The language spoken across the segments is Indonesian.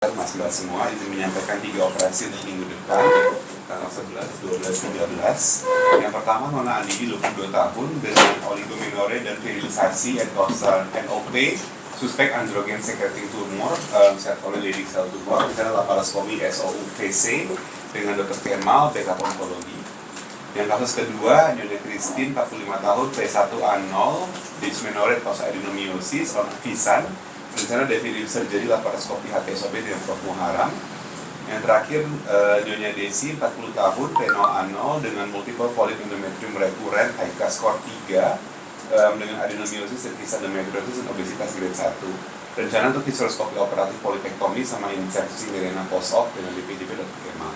Mas Mbak semua izin menyampaikan 3 operasi untuk minggu depan tanggal 11, 12, 13. Yang pertama Nona Andi 22 tahun dengan oligomenorrhea dan virilisasi NOP suspek androgen secreting tumor sertoli cell tumor rencana laparoskopi SOUVC dengan Dr. Kemal backup onkologi. Yang kasus kedua Nyonya Christine 45 tahun P1A0 dysmenorrhea causa adenomyosis visan rencana definitif surgery laparoskopi HTSOP dengan Prof. Muharam. Yang terakhir Nyonya Desi 40 tahun P0A0 dengan multiple polyp endometrium recurrent HICA score 3 dengan adenomyosis dan endometriosis dan obesitas grade 1. Rencana untuk hysteroscopy operatif polipektomi sama insersi Mirena post-op dengan DPJP Dr. Kemal.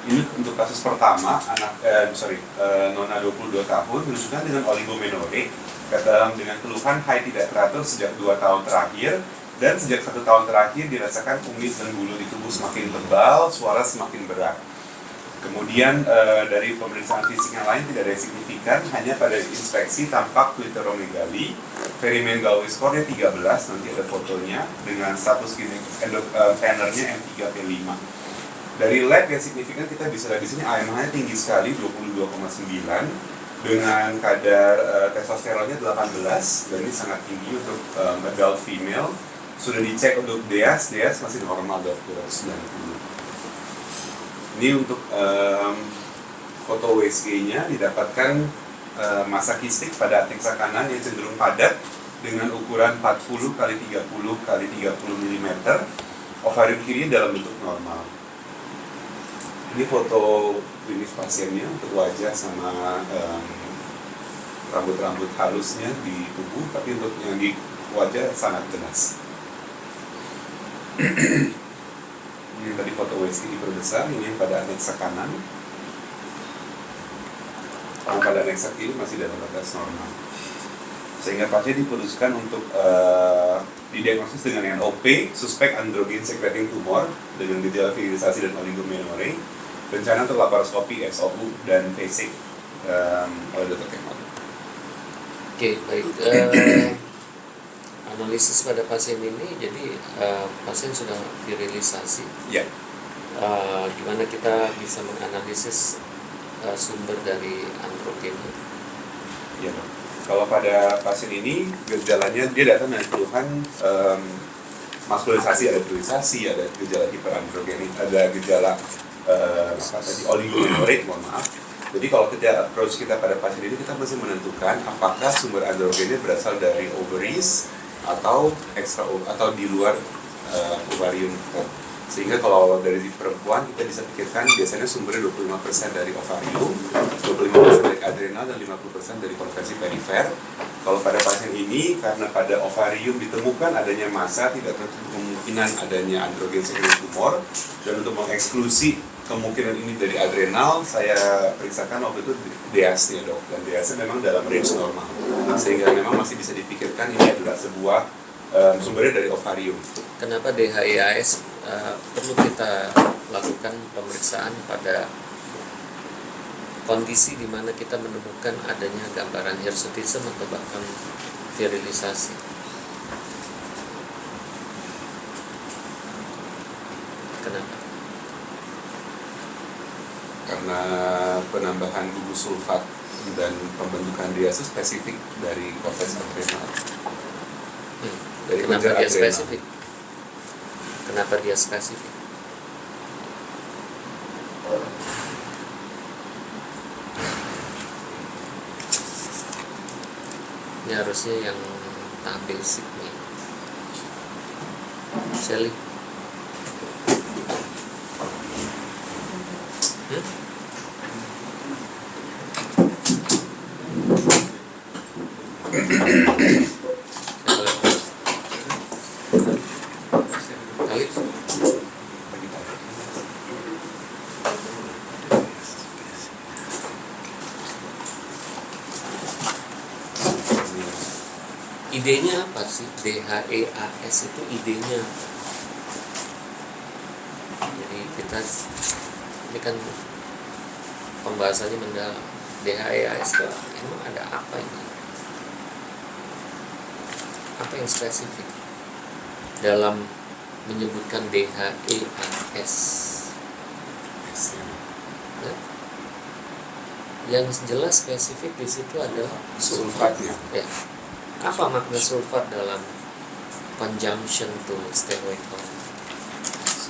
Ini untuk kasus pertama Nona 22 tahun menunjukkan dengan oligomenorrhea dengan keluhan haid tidak teratur sejak 2 tahun terakhir dan sejak 1 tahun terakhir dirasakan kumis dan bulu di tubuh semakin tebal, suara semakin berat. Kemudian dari pemeriksaan fisik yang lain tidak ada yang signifikan, hanya pada inspeksi tampak klitoromegali, Ferryman Gallwey score-nya 13, nanti ada fotonya dengan status Tanner-nya M3P5. Dari lab yang signifikan kita bisa lihat di sini AMH-nya tinggi sekali 22,9 dengan kadar testosteronnya 18 dan ini sangat tinggi untuk adult female. Sudah dicek untuk DEAS masih normal 290. Ini untuk foto WSG-nya didapatkan massa kistik pada ateksa kanan yang cenderung padat dengan ukuran 40 x 30 x 30 mm. Ovarium kiri dalam bentuk normal. Ini foto klinis pasiennya untuk wajah sama rambut-rambut halusnya di tubuh, tapi untuk yang di wajah sangat jelas. Ini tadi foto WSG diperbesar, ini yang pada aneksa kanan. Kalau pada aneksa kiri masih dalam batas normal. Sehingga pasien diputuskan untuk didiagnosis dengan NOP, suspek androgen secreting tumor dengan gejala virilisasi dan oligomenorrhea. Rencana untuk laparoskopi SOU dan VC oleh Dr. Kemal. Oke, baik. Analisis pada pasien ini, jadi pasien sudah virilisasi. Ya. Gimana kita bisa menganalisis sumber dari androgen? Ya. Kalau pada pasien ini gejalanya dia datang dengan keluhan maskulisasi, ada virilisasi, ada gejala hiperandrogenik, ada gejala oligomenorrhea, mohon maaf. Jadi kalau kita approach kita pada pasien ini, kita mesti menentukan apakah sumber androgennya berasal dari ovaries atau atau di luar ovarium. Sehingga kalau dari perempuan kita bisa pikirkan biasanya sumbernya 25% dari ovarium, 25% dari adrenal dan 50% dari konversi perifer. Kalau pada pasien ini karena pada ovarium ditemukan adanya massa, tidak tertutup kemungkinan adanya androgen secreting tumor, dan untuk mengeksklusi kemungkinan ini dari adrenal, saya periksakan waktu itu DEAS-nya dok, dan DEAS-nya memang dalam range normal, sehingga memang masih bisa dipikirkan ini adalah sebuah sumbernya dari ovarium. Kenapa DHEAS perlu kita lakukan pemeriksaan pada kondisi di mana kita menemukan adanya gambaran hirsutism atau bahkan virilisasi? Kenapa? Karena penambahan gugus sulfat dan pembentukan DEAS spesifik dari korteks adrenal. Kenapa dia spesifik? Kenapa dia spesifik? Ini harusnya yang tahap basic nih. Shelly. Idenya apa sih? DHEAS itu idenya apa? Jadi kita ini kan pembahasannya mendalam. DHEAS itu emang ada apa ini? Apa yang spesifik? dalam menyebutkan DHEAS. Ya. Yang jelas spesifik di situ adalah sulfatnya. Ya. Apa makna sulfat dalam conjunction to steroid hormone?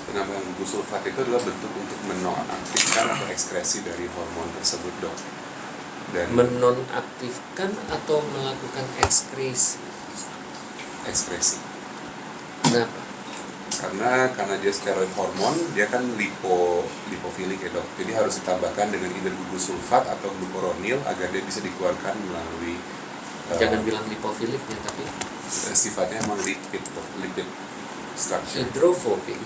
Penambahan gugus sulfat itu adalah bentuk untuk menonaktifkan atau ekskresi dari hormon tersebut, dok. Dan Menonaktifkan atau melakukan ekskresi? ekskresi. Kenapa? Karena dia steroid hormon, dia kan lipofilik ya, dok. Jadi harus ditambahkan dengan either gugus sulfat atau glucuronil agar dia bisa dikeluarkan melalui Jangan bilang lipofiliknya, tapi sifatnya emang lipid structure. hidrofobik.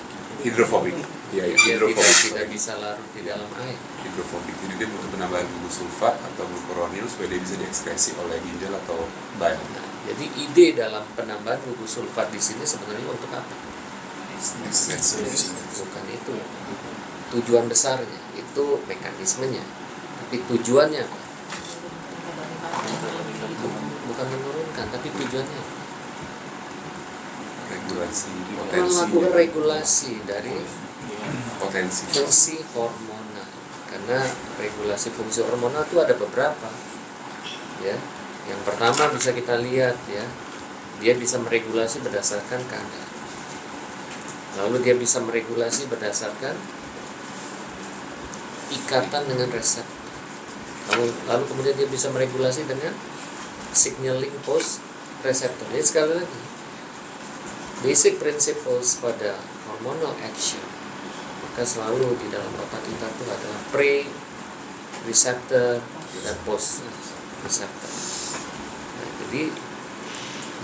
Ya, Dia hidrofobik. tidak bisa larut di dalam air. Hidrofobik. Jadi dia butuh penambahan gugus sulfat atau glucuronil supaya dia bisa diekskresi oleh ginjal atau bile. Nah, jadi ide dalam penambahan gugus sulfat di sini sebenarnya untuk apa? Ekskresi. Bukan itu. Tujuan besarnya itu mekanismenya. Tapi tujuannya apa? Bukan menurunkan, tapi tujuannya Regulasi melakukan regulasi dari potensi. fungsi hormonal. Karena regulasi fungsi hormonal itu ada beberapa, ya. Yang pertama bisa kita lihat, ya, dia bisa meregulasi berdasarkan kadar. Lalu dia bisa meregulasi berdasarkan ikatan dengan reseptor. Lalu kemudian dia bisa meregulasi dengan signaling post reseptor. Jadi sekali lagi, basic principles pada hormonal action, maka selalu di dalam otak kita itu adalah pre-receptor dan post-receptor. Nah, jadi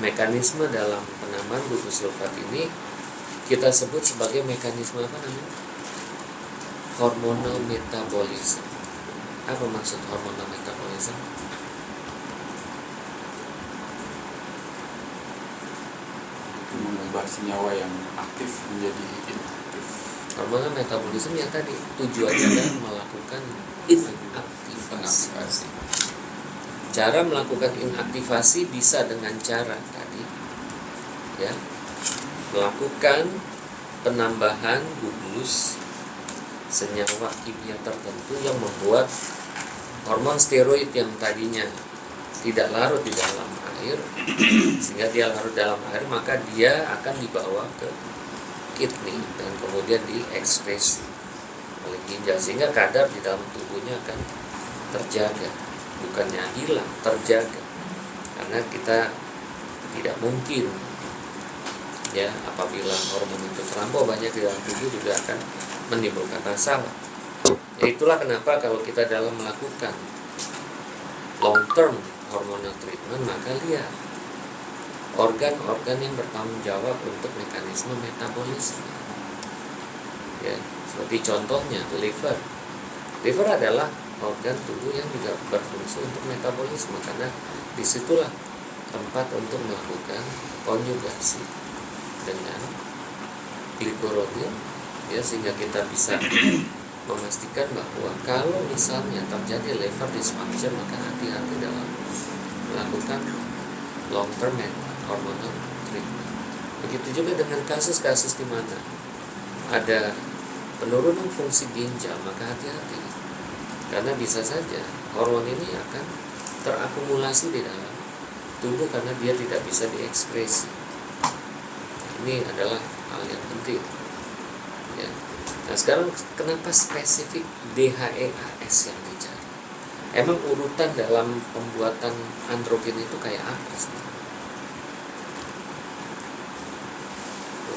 mekanisme dalam penambahan gugus sulfat ini kita sebut sebagai mekanisme apa namanya? Hormonal metabolism. Apa maksud hormonal metabolism? Mengubah senyawa yang aktif menjadi inaktif. Hormonal metabolisme yang tadi tujuannya adalah melakukan inaktivasi. Cara melakukan inaktivasi bisa dengan cara tadi, ya, melakukan penambahan gugus senyawa kimia tertentu yang membuat hormon steroid yang tadinya tidak larut di dalam air, sehingga dia larut dalam air, maka dia akan dibawa ke kidney dan kemudian diekskresi oleh ginjal, sehingga kadar di dalam tubuhnya akan terjaga, bukannya hilang, terjaga. Karena kita tidak mungkin, ya, apabila hormon itu terlampau banyak di dalam tubuh juga akan menimbulkan masalah. Ya, itulah kenapa kalau kita dalam melakukan long term hormonal treatment, maka lihat organ-organ yang bertanggung jawab untuk mekanisme metabolisme. Ya, seperti contohnya liver. Liver adalah organ tubuh yang juga berfungsi untuk metabolisme, karena disitulah tempat untuk melakukan konjugasi dengan glucuronil, ya, sehingga kita bisa memastikan bahwa kalau misalnya terjadi liver dysfunction, maka hati-hati dalam melakukan long term hormonal treatment. Begitu juga dengan kasus-kasus di mana ada penurunan fungsi ginjal, maka hati-hati, karena bisa saja hormon ini akan terakumulasi di dalam tubuh karena dia tidak bisa diekskresi. Ini adalah hal yang penting, ya. Nah, sekarang kenapa spesifik DHEAS yang dicari? Emang urutan dalam pembuatan androgen itu kayak apa sih?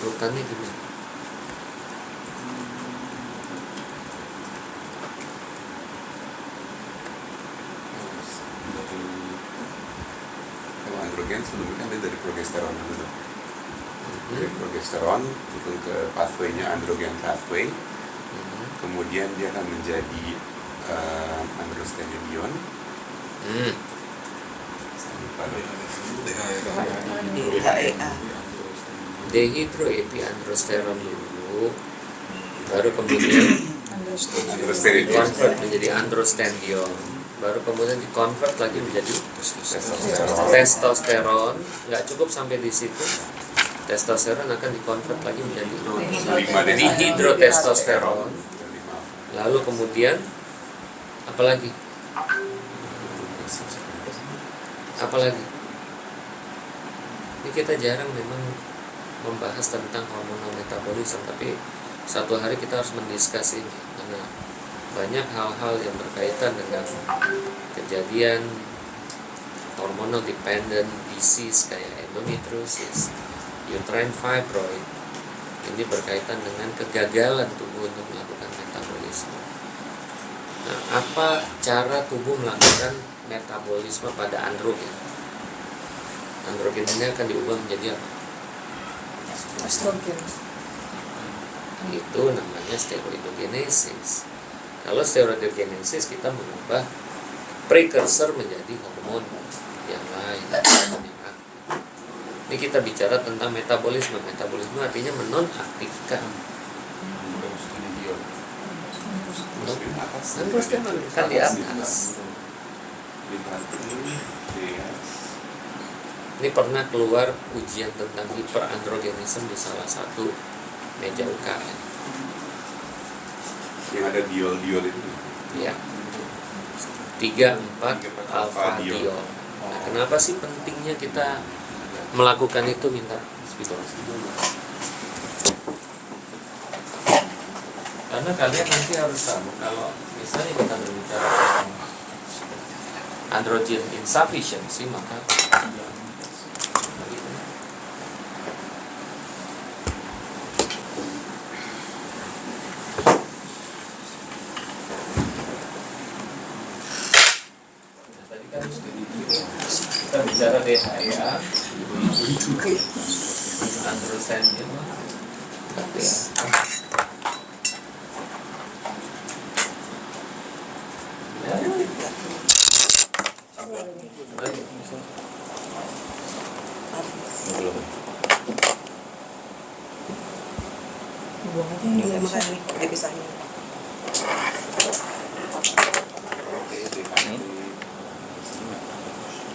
Urutannya gimana? Kalau androgen sebelumnya kan dia dari progesteron dulu. Dari progesteron itu ke pathway-nya androgen pathway. Kemudian dia akan menjadi androstenedione. Dehydroepiandrosteron dulu, baru kemudian convert menjadi androstenedione, baru kemudian dikonvert lagi menjadi testosteron. Nggak cukup sampai di situ, testosteron akan dikonvert lagi menjadi 5 dihidrotestosteron. Lalu kemudian apalagi? Ini kita jarang memang membahas tentang hormonal metabolisme, tapi satu hari kita harus mendiskus ini karena banyak hal-hal yang berkaitan dengan kejadian hormonal dependent disease kayak endometriosis, uterine fibroid. Ini berkaitan dengan kegagalan tubuh untuk melakukan metabolisme. Nah, apa cara tubuh melakukan metabolisme pada androgen? Androgen ini akan diubah menjadi apa? Estrogen. Itu namanya steroidogenesis. Kalau steroidogenesis kita mengubah precursor menjadi hormon yang lain. Ini kita bicara tentang metabolisme. Metabolisme artinya menonaktifkan. Androgen kan di atas. Ini pernah keluar ujian tentang hiperandrogenisme di salah satu meja UKM. Yang ada diol itu. Ya. 3,4 alfa diol. Nah, kenapa sih pentingnya kita melakukan itu? Minta speaker. Karena kalian nanti harus tahu kalau misalnya kita berbicara tentang androgen insufficiency, maka kita bicara DHEA, androstendiol, Buang aja yang dia makan nih, dipisahin.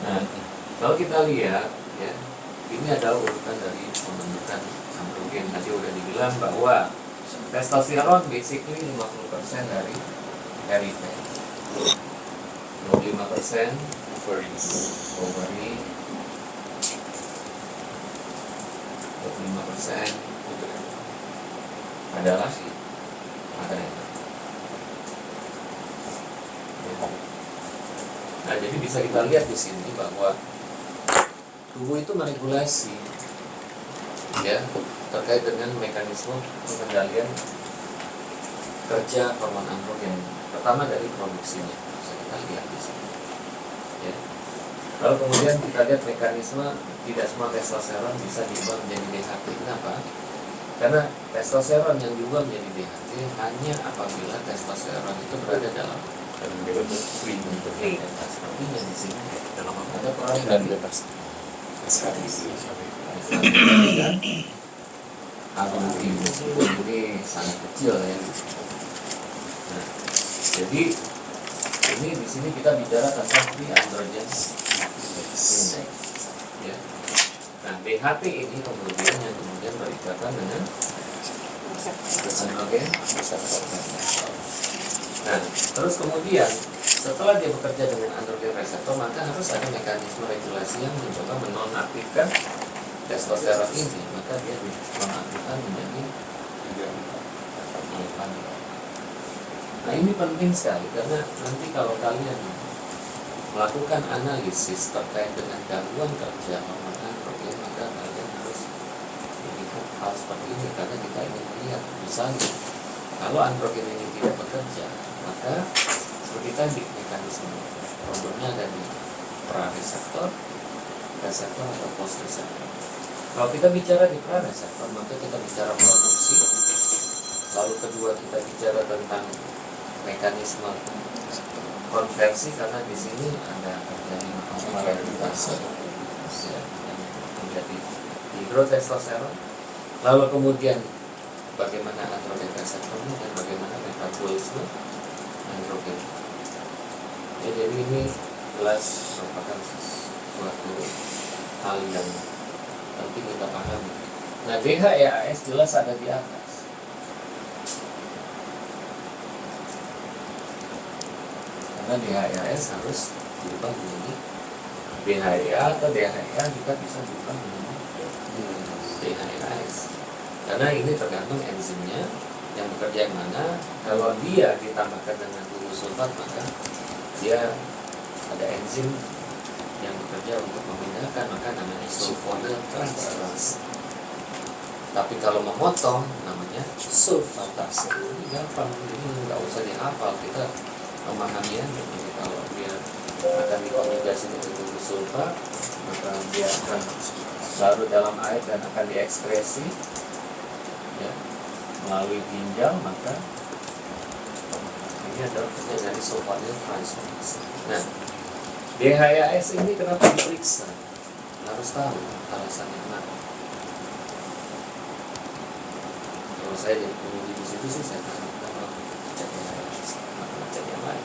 Nah, kalau kita lihat ya, ini adalah urutan dari pembentukan androgen. Tadi udah dibilang bahwa testosteron basically 50% dari erythrin, 25% ovary, 25% adalah materi. Nah, jadi bisa kita lihat di sini bahwa tubuh itu meregulasi ya terkait dengan mekanisme pengendalian kerja hormon androgen. Pertama dari produksinya, bisa kita lihat di sini. Ya. Lalu kemudian kita lihat mekanisme tidak semua testosteron bisa diubah menjadi DHT. Kenapa? Karena testosteron yang diubah menjadi DHT hanya apabila testosteron itu berada dalam sepertinya di sini ada peran dan bebas. Ini sangat kecil ya. Nah, jadi ini di sini kita bicara tentang free androgen index. Ya. Nah, DHT ini kemudian yang berikatan dengan androgen. Nah, terus kemudian setelah dia bekerja dengan androgen reseptor, maka harus ada mekanisme regulasi yang mencoba menonaktifkan testosteron ini, maka dia dinonaktifkan menjadi alfa. Nah, ini penting sekali karena nanti kalau kalian melakukan analisis terkait dengan gangguan kerja hormon androgen, maka kalian harus melihat hal seperti ini karena kita ingin melihat misalnya kalau androgen ini tidak bekerja, maka seperti tadi mekanisme hormonnya ada di prareseptor, reseptor atau post reseptor. Kalau kita bicara di prareseptor, maka kita bicara produksi. Lalu kedua kita bicara tentang mekanisme konversi karena di sini ada terjadi konvertasi yang menjadi hidrotestosteron. Lalu kemudian bagaimana androgen reseptornya dan bagaimana metabolisme androgen. Ya, jadi ini jelas merupakan suatu hal yang penting kita pahami. Nah, DHEAS jelas ada di atas. Karena DHEAS harus berubah menjadi DHEA atau DHEA juga bisa berubah menjadi DHEAS. Karena ini tergantung enzimnya yang bekerja yang mana. Kalau dia ditambahkan dengan gugus sulfat, maka dia ada enzim yang bekerja untuk memindahkan, maka namanya sulfonyl transferase. Tapi kalau memotong namanya sulfatase. Ini gampang, ini nggak usah dihafal, kita memahami aja. Jadi kalau dia akan dikonjugasi dengan gugus sulfat, maka dia akan larut dalam air dan akan diekspresi ya, melalui ginjal, maka ini adalah kerja dari sulfonyl transferase. Nah, DHEAS ini kenapa diperiksa? Harus tahu alasannya kenapa. Kalau saya jadi penguji di situ sih saya tahu kenapa cek DHEAS, kenapa cek yang lain.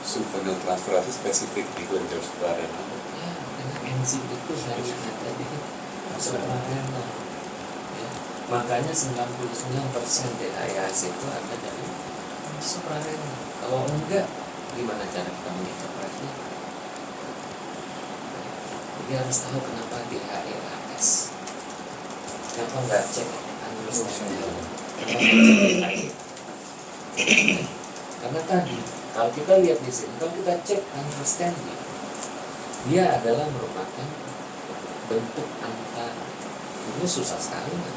Sulfonyl transferase spesifik di kelenjar sutradara. Ya, karena enzim itu harus ada di sutradara. Ya, makanya 99% DHEAS itu ada dari sutradara. Kalau enggak, gimana cara kita menginterpretasinya? Jadi harus tahu kenapa DHEAS. Kenapa nggak cek understanding? Kenapa nggak cek DHEA? Karena tadi, kalau kita lihat di sini, kalau kita cek understanding, dia adalah merupakan bentuk antara. Ini susah sekali kan?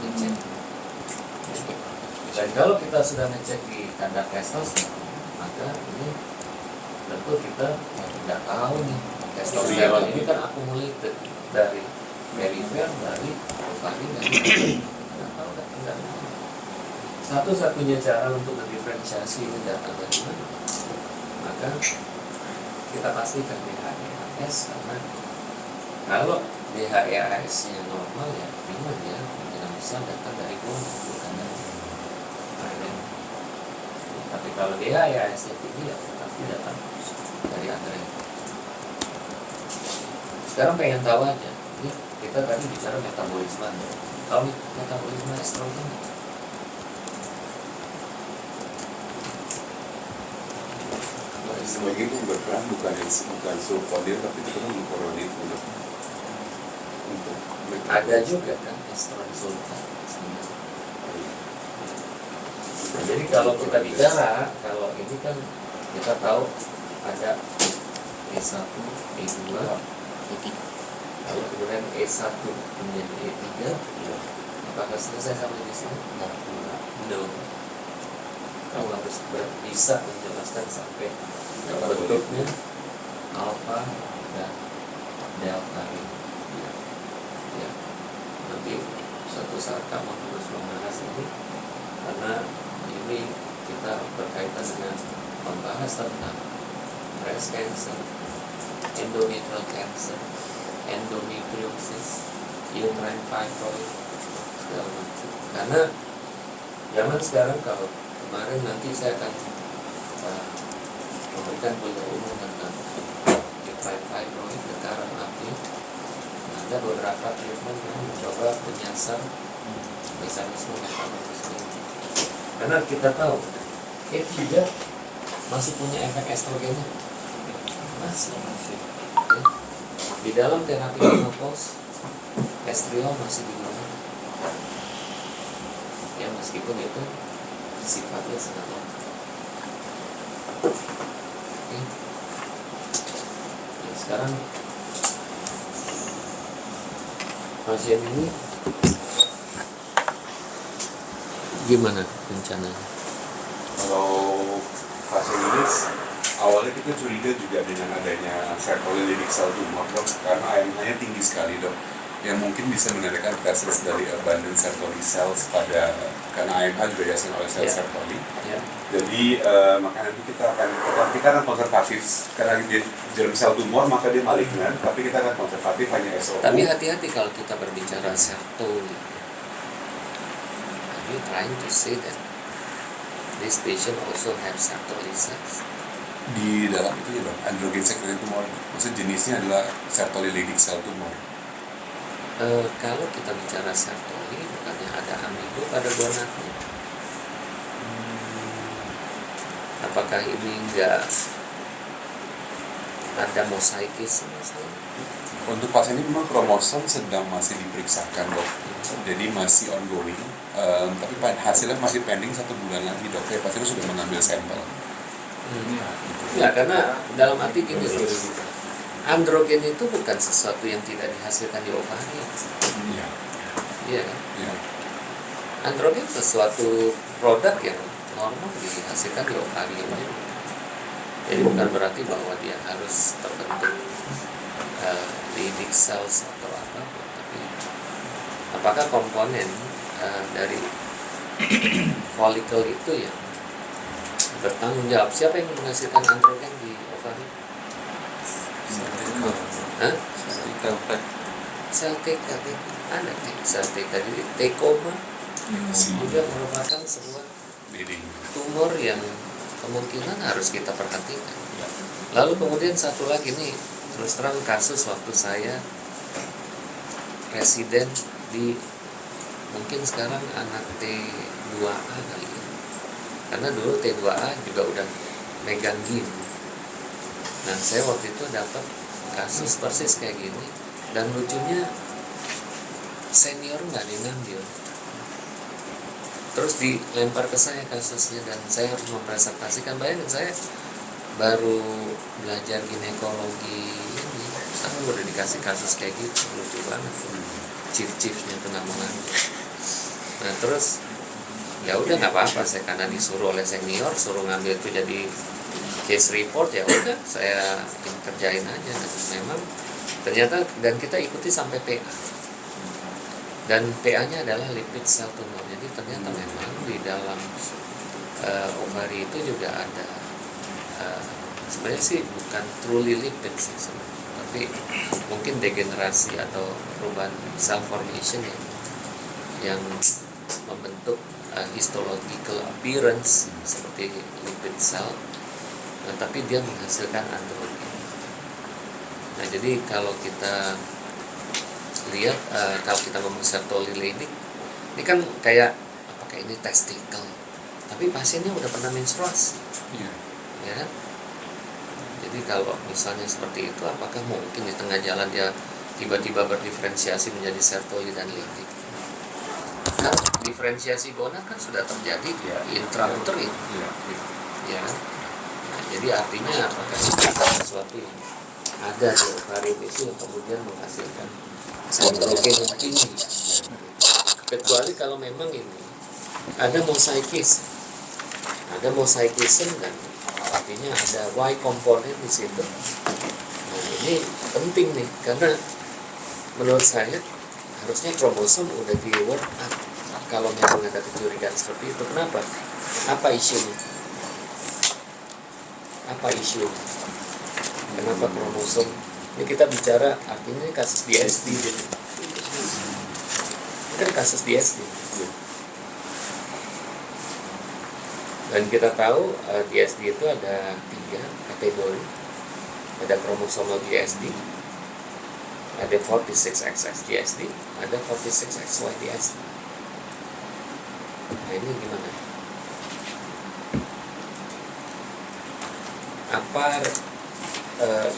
Ngecek. Dan kalau kita sudah ngecek di kadar testosteron, maka ini tentu kita tidak tahu nih testosteron ini kan accumulated dari perifer, dari ovari, dari tidak tahu kan, tidak tahu. Satu-satunya cara untuk mendiferensiasi ini datang dari mana, maka kita pastikan DHEAS, karena kalau DHEAS-nya normal ya memang ya kemungkinan besar datang dari golongan bukan dari ADN. Tapi kalau DHEAS-nya tinggi ya pasti datang dari ADN. Sekarang pengen tahu aja, ini kita tadi bicara metabolisme. Tahu metabolisme estrogen? Sebagai itu berperan bukan sulfonil tapi itu kan glucuronid untuk ada juga kan estrogen sulfat. Nah, jadi kalau kita bicara, kalau ini kan kita tahu ada E1, E2, lalu kemudian E1 menjadi E3, apakah selesai sampai di sini? No. Kamu harus bisa menjelaskan sampai bentuknya alfa dan delta ini. Ya, nanti suatu saat kamu harus membahas ini karena ini kita berkaitan dengan membahas tentang breast cancer, endometrial cancer, endometriosis, uterine fibroid, segala macam. Karena zaman sekarang, kalau kemarin nanti saya akan memberikan kuliah umum tentang uterine fibroid, getaran api. Ada beberapa treatment yang mencoba menyasar mekanisme metabolisme. Karena kita tahu E3 masih punya efek estrogennya, masih. Ya. Di dalam terapi menopause, estriol masih digunakan. Ya, meskipun itu sifatnya sangat lemah. Oke. Ya, sekarang pasien ini gimana rencananya? Kalau pasien ini awalnya kita curiga juga dengan adanya sarcoidotic cell tumor dok, karena AMH-nya tinggi sekali dok, yang mungkin bisa menandakan presence dari abundant Sertoli cells pada, karena AMH juga dihasilkan oleh sel Sertoli. Jadi maka nanti kita akan konservatif, karena dia germ sel tumor maka dia malignan, tapi kita akan konservatif hanya SOU. Tapi hati-hati kalau kita berbicara Sertoli. Are you trying to say that this patient also have Sertoli cells? Di dalam itu ya Dok, androgen secreting tumor, maksud jenisnya adalah sertoli cell tumor. Kalau kita bicara sertoli, bukannya ada amigo pada gonadnya? Apakah ini enggak ada mosaikis misalnya? Untuk pasien ini memang kromosom sedang masih diperiksakan Dok, jadi masih ongoing, tapi hasilnya masih pending 1 bulan lagi Dok, ya pasien sudah mengambil sampel. Ya, karena dalam arti gini loh, androgen itu bukan sesuatu yang tidak dihasilkan di ovarium. Iya. Iya kan? Iya. Androgen sesuatu produk yang normal dihasilkan di ovarium juga. Jadi bukan berarti bahwa dia harus terbentuk Leydig cells atau apa, tapi apakah komponen dari follicle itu yang bertanggung jawab? Siapa yang menghasilkan androgen di ovarium? Hah? Sel TK ada sel TK, jadi tekoma juga merupakan sebuah tumor yang kemungkinan harus kita perhatikan. Lalu kemudian satu lagi nih, terus terang kasus waktu saya residen di, mungkin sekarang anak T2A kali ya, karena dulu T2A juga udah megang gin. Nah saya waktu itu dapat kasus persis kayak gini, dan lucunya senior nggak diambil, terus dilempar ke saya kasusnya dan saya harus mempresentasikan. Bayangin, saya baru belajar ginekologi ini, saya udah dikasih kasus kayak gitu, lucu banget. Chief-chiefnya tuh nggak mau ngambil. Nah terus ya udah nggak apa-apa, saya karena disuruh oleh senior suruh ngambil itu jadi case report, ya udah saya kerjain aja. Dan memang ternyata, dan kita ikuti sampai PA, dan PA-nya adalah lipid cell tumor. Jadi ternyata memang di dalam ovari itu juga ada sebenarnya sih bukan truly lipid sih sebenarnya, tapi mungkin degenerasi atau perubahan cell formation yang membentuk histological appearance seperti lipid cell, tapi dia menghasilkan androgen. Nah jadi kalau kita lihat, kalau kita ngomong sertoli Leydig, ini kan kayak apakah ini testikel, tapi pasiennya udah pernah menstruasi. Iya. Ya kan? Jadi kalau misalnya seperti itu, apakah mungkin di tengah jalan dia tiba-tiba berdiferensiasi menjadi sertoli dan Leydig? Kan diferensiasi gonad kan sudah terjadi di intrauterin. Ya kan? Nah, jadi artinya apakah itu sesuatu yang ada di ovarium itu yang kemudian menghasilkan androgen yang tinggi? Kecuali kalau memang ini ada mosaikis, dan artinya ada Y komponen di situ. Nah ini penting nih, karena menurut saya harusnya kromosom udah di work up kalau memang ada kecurigaan seperti itu. Kenapa? Apa isunya? Kenapa kromosom? Ini kita bicara, artinya ini kasus DSD. Ini kan kasus DSD. Dan kita tahu DSD itu ada 3 kategori. Ada kromosomal DSD, ada 46XX DSD, ada 46XY DSD. Nah ini gimana? Apa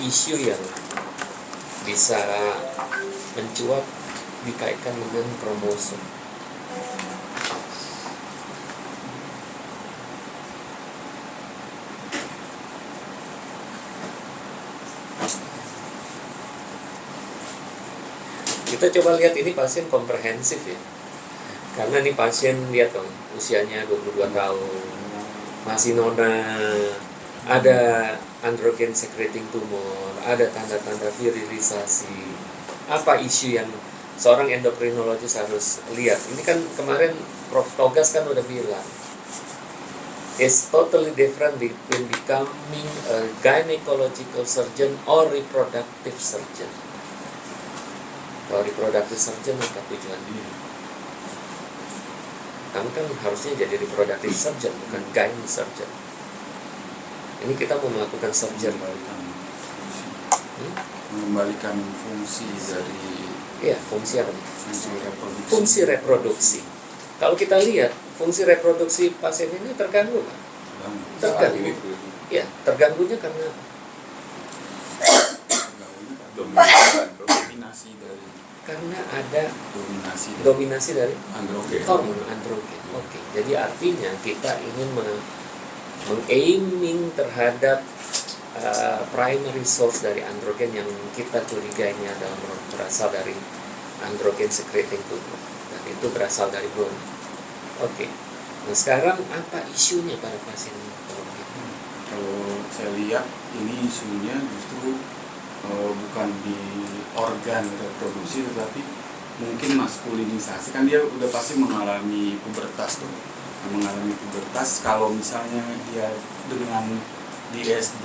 isu yang bisa mencuat dikaitkan dengan kromosom? Kita coba lihat, ini pasien komprehensif ya, karena ini pasien, lihat dong, usianya 22 tahun, masih nona, ada androgen secreting tumor, ada tanda-tanda virilisasi. Apa isu yang seorang endokrinologis harus lihat? Ini kan kemarin Prof. Togas kan udah bilang, it's totally different between becoming a gynecological surgeon or reproductive surgeon. Kalau reproductive surgeon apa tujuannya? Kamu kan harusnya jadi reproductive surgeon, bukan gyne surgeon. Ini kita mau melakukan surgery. Mengembalikan fungsi dari Iya, fungsi apa nih? fungsi reproduksi. Fungsi reproduksi. Kalau kita lihat fungsi reproduksi pasien ini terganggu kan? Terganggu. Ya, terganggunya karena apa? Dominasi dari Karena ada dominasi dari dominasi dari androgen. hormon androgen. Oke, jadi artinya kita ingin meng-aiming terhadap primary source dari androgen yang kita curiga ini adalah berasal dari androgen secreting tumor, dan itu berasal dari bone. Oke, nah sekarang apa isunya pada pasien ini? Kalau saya lihat ini isunya justru bukan di organ reproduksi, tetapi mungkin maskulinisasi. Kan dia udah pasti mengalami pubertas tuh. Mengalami pubertas, kalau misalnya dia dengan DSD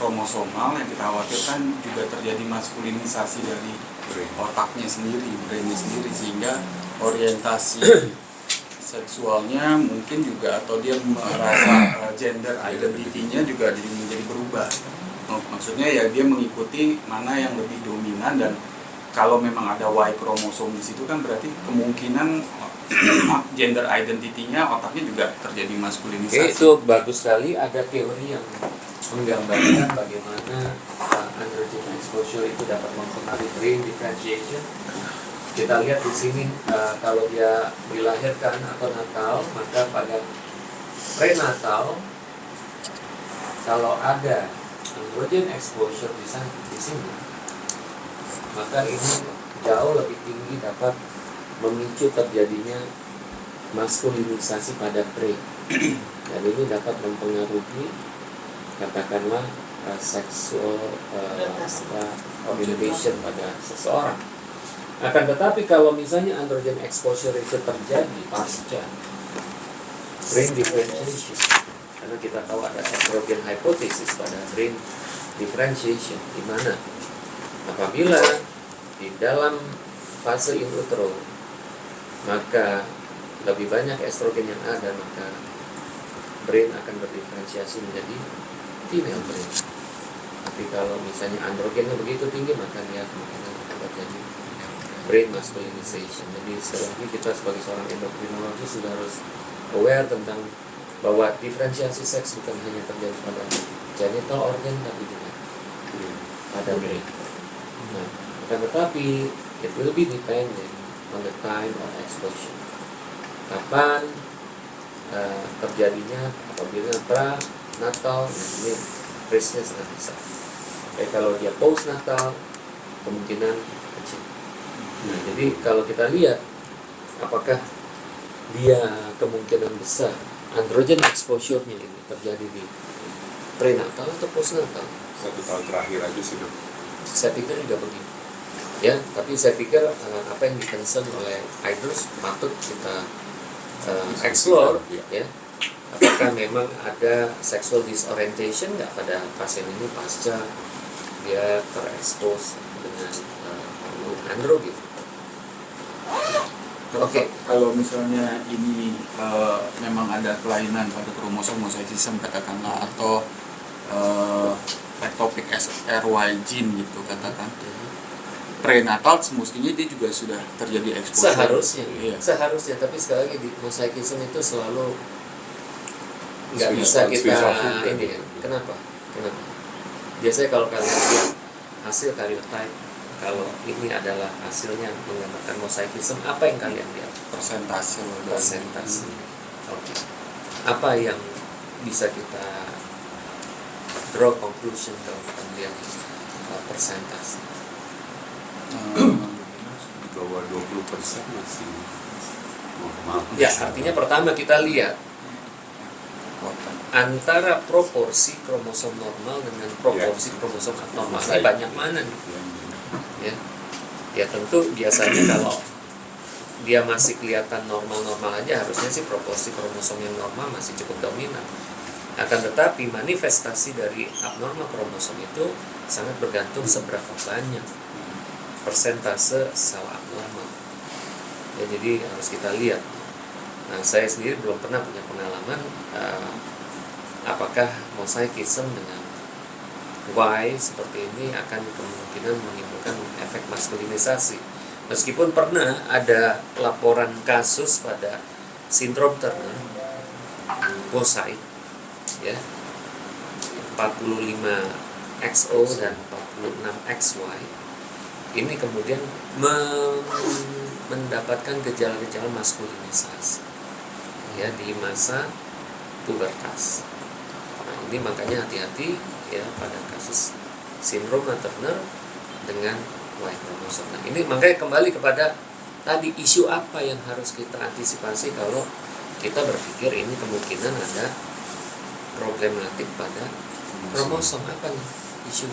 kromosomal, yang kita khawatirkan juga terjadi maskulinisasi dari otaknya sendiri, brainnya sendiri, sehingga orientasi seksualnya mungkin juga, atau dia merasa gender identity-nya juga jadi menjadi berubah. Maksudnya ya dia mengikuti mana yang lebih dominan, dan kalau memang ada Y kromosom di situ kan berarti kemungkinan gender identity-nya, otaknya juga terjadi maskulinisasi. Oke, itu bagus sekali. Ada teori yang menggambarkan bagaimana androgen exposure itu dapat mempengaruhi brain differentiation. Kita lihat di sini, kalau dia dilahirkan atau natal, maka pada prenatal, kalau ada androgen exposure di sini, maka ini jauh lebih tinggi dapat memicu terjadinya maskulinisasi pada brain, dan ini dapat mempengaruhi katakanlah seksual orientation pada seseorang. Akan tetapi kalau misalnya androgen exposure itu terjadi pasca brain differentiation, karena kita tahu ada estrogen hypothesis pada brain differentiation, di mana apabila di dalam fase in utero maka lebih banyak estrogen yang ada, maka brain akan berdiferensiasi menjadi female brain. Tapi kalau misalnya androgennya begitu tinggi, maka dia kemungkinan akan terjadi brain masculinization. Jadi sekali lagi kita sebagai seorang endokrinologi sudah harus aware tentang bahwa diferensiasi seks bukan hanya terjadi pada genital organ, tapi juga pada brain. Nah, akan tetapi it will be dependent on the time of exposure. Kapan terjadinya? Apabila pra-natal, ini risknya sangat besar. Kalau dia post-natal, kemungkinan kecil. Nah, jadi kalau kita lihat apakah dia kemungkinan besar androgen exposure-nya ini terjadi di prenatal atau postnatal? 1 tahun terakhir aja sih, Dok. Saya pikir juga begitu. Ya, tapi saya pikir apa yang di-concern oleh Idrus patut kita explore, ya. Apakah memang ada sexual disorientation nggak pada pasien ini pasca dia terekspos dengan androgen? Oke. Kalau misalnya ini memang ada kelainan pada kromosom mosaicism katakanlah, atau ectopic RY gene gitu katakan, prenatal semestinya dia juga sudah terjadi exposure. Seharusnya, iya. Seharusnya, tapi sekali lagi di mosaicism itu selalu nggak bisa kita ini ya. Kenapa? Biasanya kalau kalian lihat hasil karyotype, kalau ini adalah hasilnya menggambarkan mosaicism, apa yang kalian lihat? Persentase. Oke. Apa yang bisa kita draw conclusion kalau kita melihat persentase? Bahwa 20% masih normal. Ya, artinya pertama kita lihat antara proporsi kromosom normal dengan proporsi kromosom abnormal ini banyak mana nih? Ya tentu biasanya kalau dia masih kelihatan normal-normal aja, harusnya sih proporsi kromosom yang normal masih cukup dominan. Akan tetapi manifestasi dari abnormal kromosom itu sangat bergantung seberapa banyak persentase sel abnormal. Ya, jadi harus kita lihat. Nah, saya sendiri belum pernah punya pengalaman apakah mosaikism dengan Y seperti ini akan kemungkinan menimbulkan efek maskulinisasi. Meskipun pernah ada laporan kasus pada sindrom Turner mosaik, ya, 45XO dan 46XY ini kemudian mendapatkan gejala-gejala maskulinisasi, ya, di masa pubertas. Nah, ini makanya hati-hati ya pada kasus sindrom Turner dengan Y kromosom. Nah, ini makanya kembali kepada tadi isu apa yang harus kita antisipasi kalau kita berpikir ini kemungkinan ada problematik pada kromosom. Apa nih isu?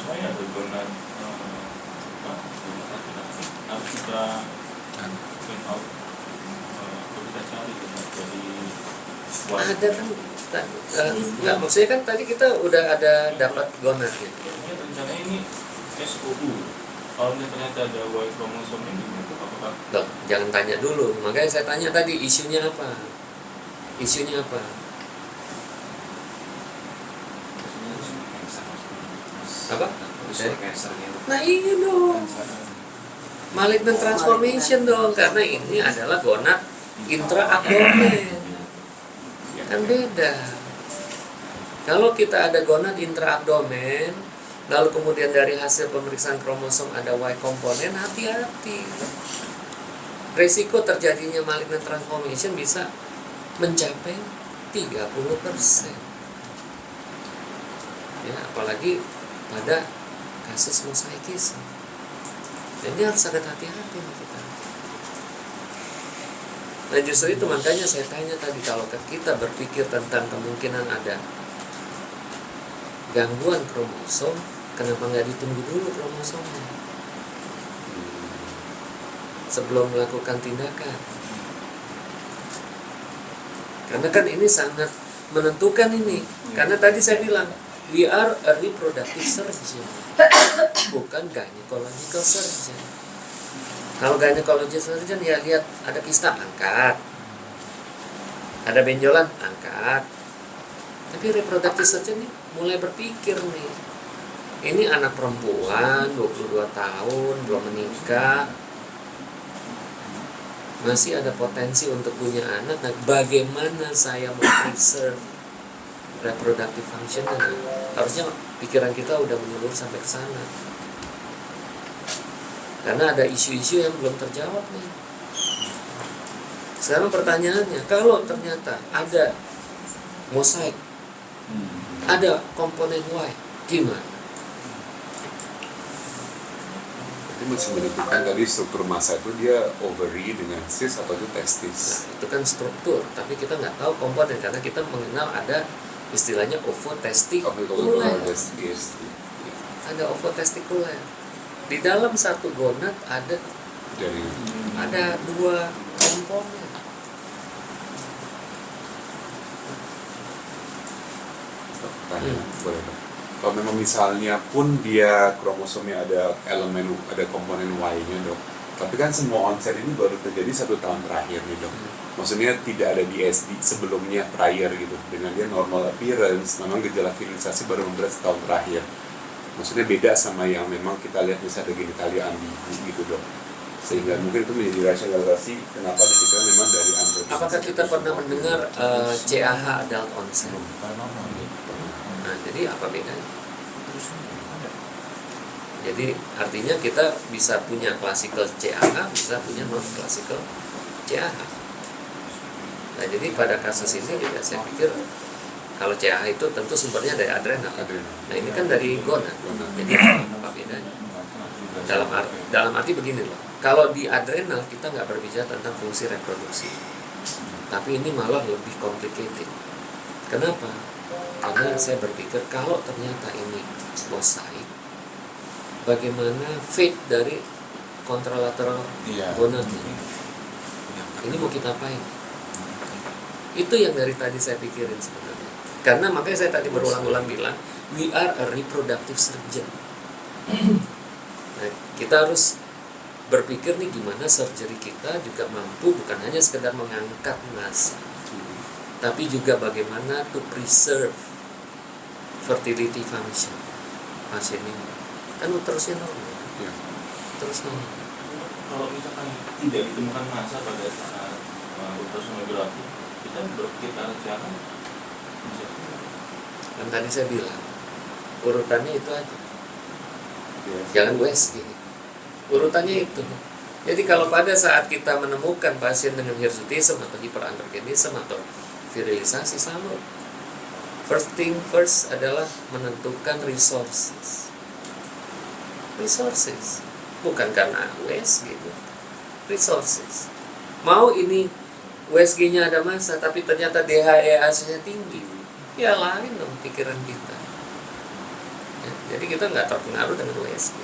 Saya ada donat harus kita print out kalau kita cari dari Ada kan? Enggak, maksudnya kan tadi kita udah ada dapat gonadnya. ini rencananya ini SOU. Kalau ternyata ada Y kromosom ini, apakah Loh, jangan tanya dulu. Makanya saya tanya tadi isunya apa? Isunya apa? Apa? Nah iya dong, malignant transformation dong, karena ini adalah gonad intraabdomen, kan beda. Kalau kita ada gonad intraabdomen, lalu kemudian dari hasil pemeriksaan kromosom ada Y komponen, hati-hati. Resiko terjadinya malignant transformation bisa mencapai 30%. Ya, apalagi pada kasus mosaikisme. Jadi harus ada hati-hati nih kita. Nah justru itu makanya saya tanya tadi, kalau kita berpikir tentang kemungkinan ada gangguan kromosom, kenapa nggak ditunggu dulu kromosomnya sebelum melakukan tindakan? Karena kan ini sangat menentukan ini. Karena tadi saya bilang, we are a reproductive surgeon, bukan gynecological surgeon. Kalau gynecological surgeon ya lihat ada kista, angkat. Ada benjolan, angkat. Tapi reproductive surgeon nih mulai berpikir nih. Ini anak perempuan, 22 tahun, belum menikah, masih ada potensi untuk punya anak. Nah, bagaimana saya mau preserve reproductive function? Harusnya pikiran kita udah menyeluruh sampai ke sana. Karena ada isu-isu yang belum terjawab nih. Sekarang pertanyaannya, kalau ternyata ada mosaik, ada komponen Y, gimana? Itu masih menentukan tadi struktur massa itu dia ovary dengan cis atau itu testis. Nah, itu kan struktur, tapi kita nggak tahu komponen karena kita mengenal ada istilahnya ovotestikuler. Yes. Ada ovotestikuler. Di dalam satu gonad ada Dari 2 komponen. pertanyaan boleh Dok? Kalau memang misalnya pun dia kromosomnya ada elemen, ada komponen Y-nya Dok, tapi kan semua onset ini baru terjadi 1 tahun terakhir nih Dok. Maksudnya tidak ada di SD sebelumnya prior gitu. Dengan dia normal appearance, memang gejala virilisasi baru memberat 1 tahun terakhir. Maksudnya beda sama yang memang kita lihat misalnya genitalia ambigu gitu Dok. Sehingga mungkin itu menjadi rasionalisasi kenapa dikira memang dari androgenesis. Apakah kita pernah mendengar CAH adult onset? Nah, jadi apa bedanya? Jadi artinya kita bisa punya classical CAH, bisa punya non classical CAH. Nah, jadi pada kasus ini juga saya pikir kalau CAH itu tentu sumbernya dari adrenal. Nah, ini kan dari gonad. Jadi apa bedanya? Dalam arti begini loh. Kalau di adrenal kita nggak berbicara tentang fungsi reproduksi, tapi ini malah lebih complicated. Kenapa? Karena saya berpikir kalau ternyata ini mosaik, bagaimana fate dari kontralateral gonad ini? Ini mau kita apain? Itu yang dari tadi saya pikirin sebenarnya. Karena makanya saya tadi berulang-ulang bilang, we are a reproductive surgeon. Nah, kita harus berpikir nih gimana surgery kita juga mampu bukan hanya sekedar mengangkat massa, tapi juga bagaimana to preserve fertility function pasien ini. Kan uterusnya normal, Ya. terus normal. Kalau misalkan tidak ditemukan massa pada saat ultrasonografi, kita cara bisa Kan tadi saya bilang urutannya itu aja, Ya. jangan USG. Urutannya itu. Jadi kalau pada saat kita menemukan pasien dengan hirsutism atau hiperandrogenism atau virilisasi, sama. First thing first adalah menentukan resources. Resources. Bukan karena USG gitu. Resources. Mau ini USG-nya ada massa tapi ternyata DHEAS-nya tinggi, ya lain dong pikiran kita. Ya, jadi kita nggak terpengaruh dengan USG.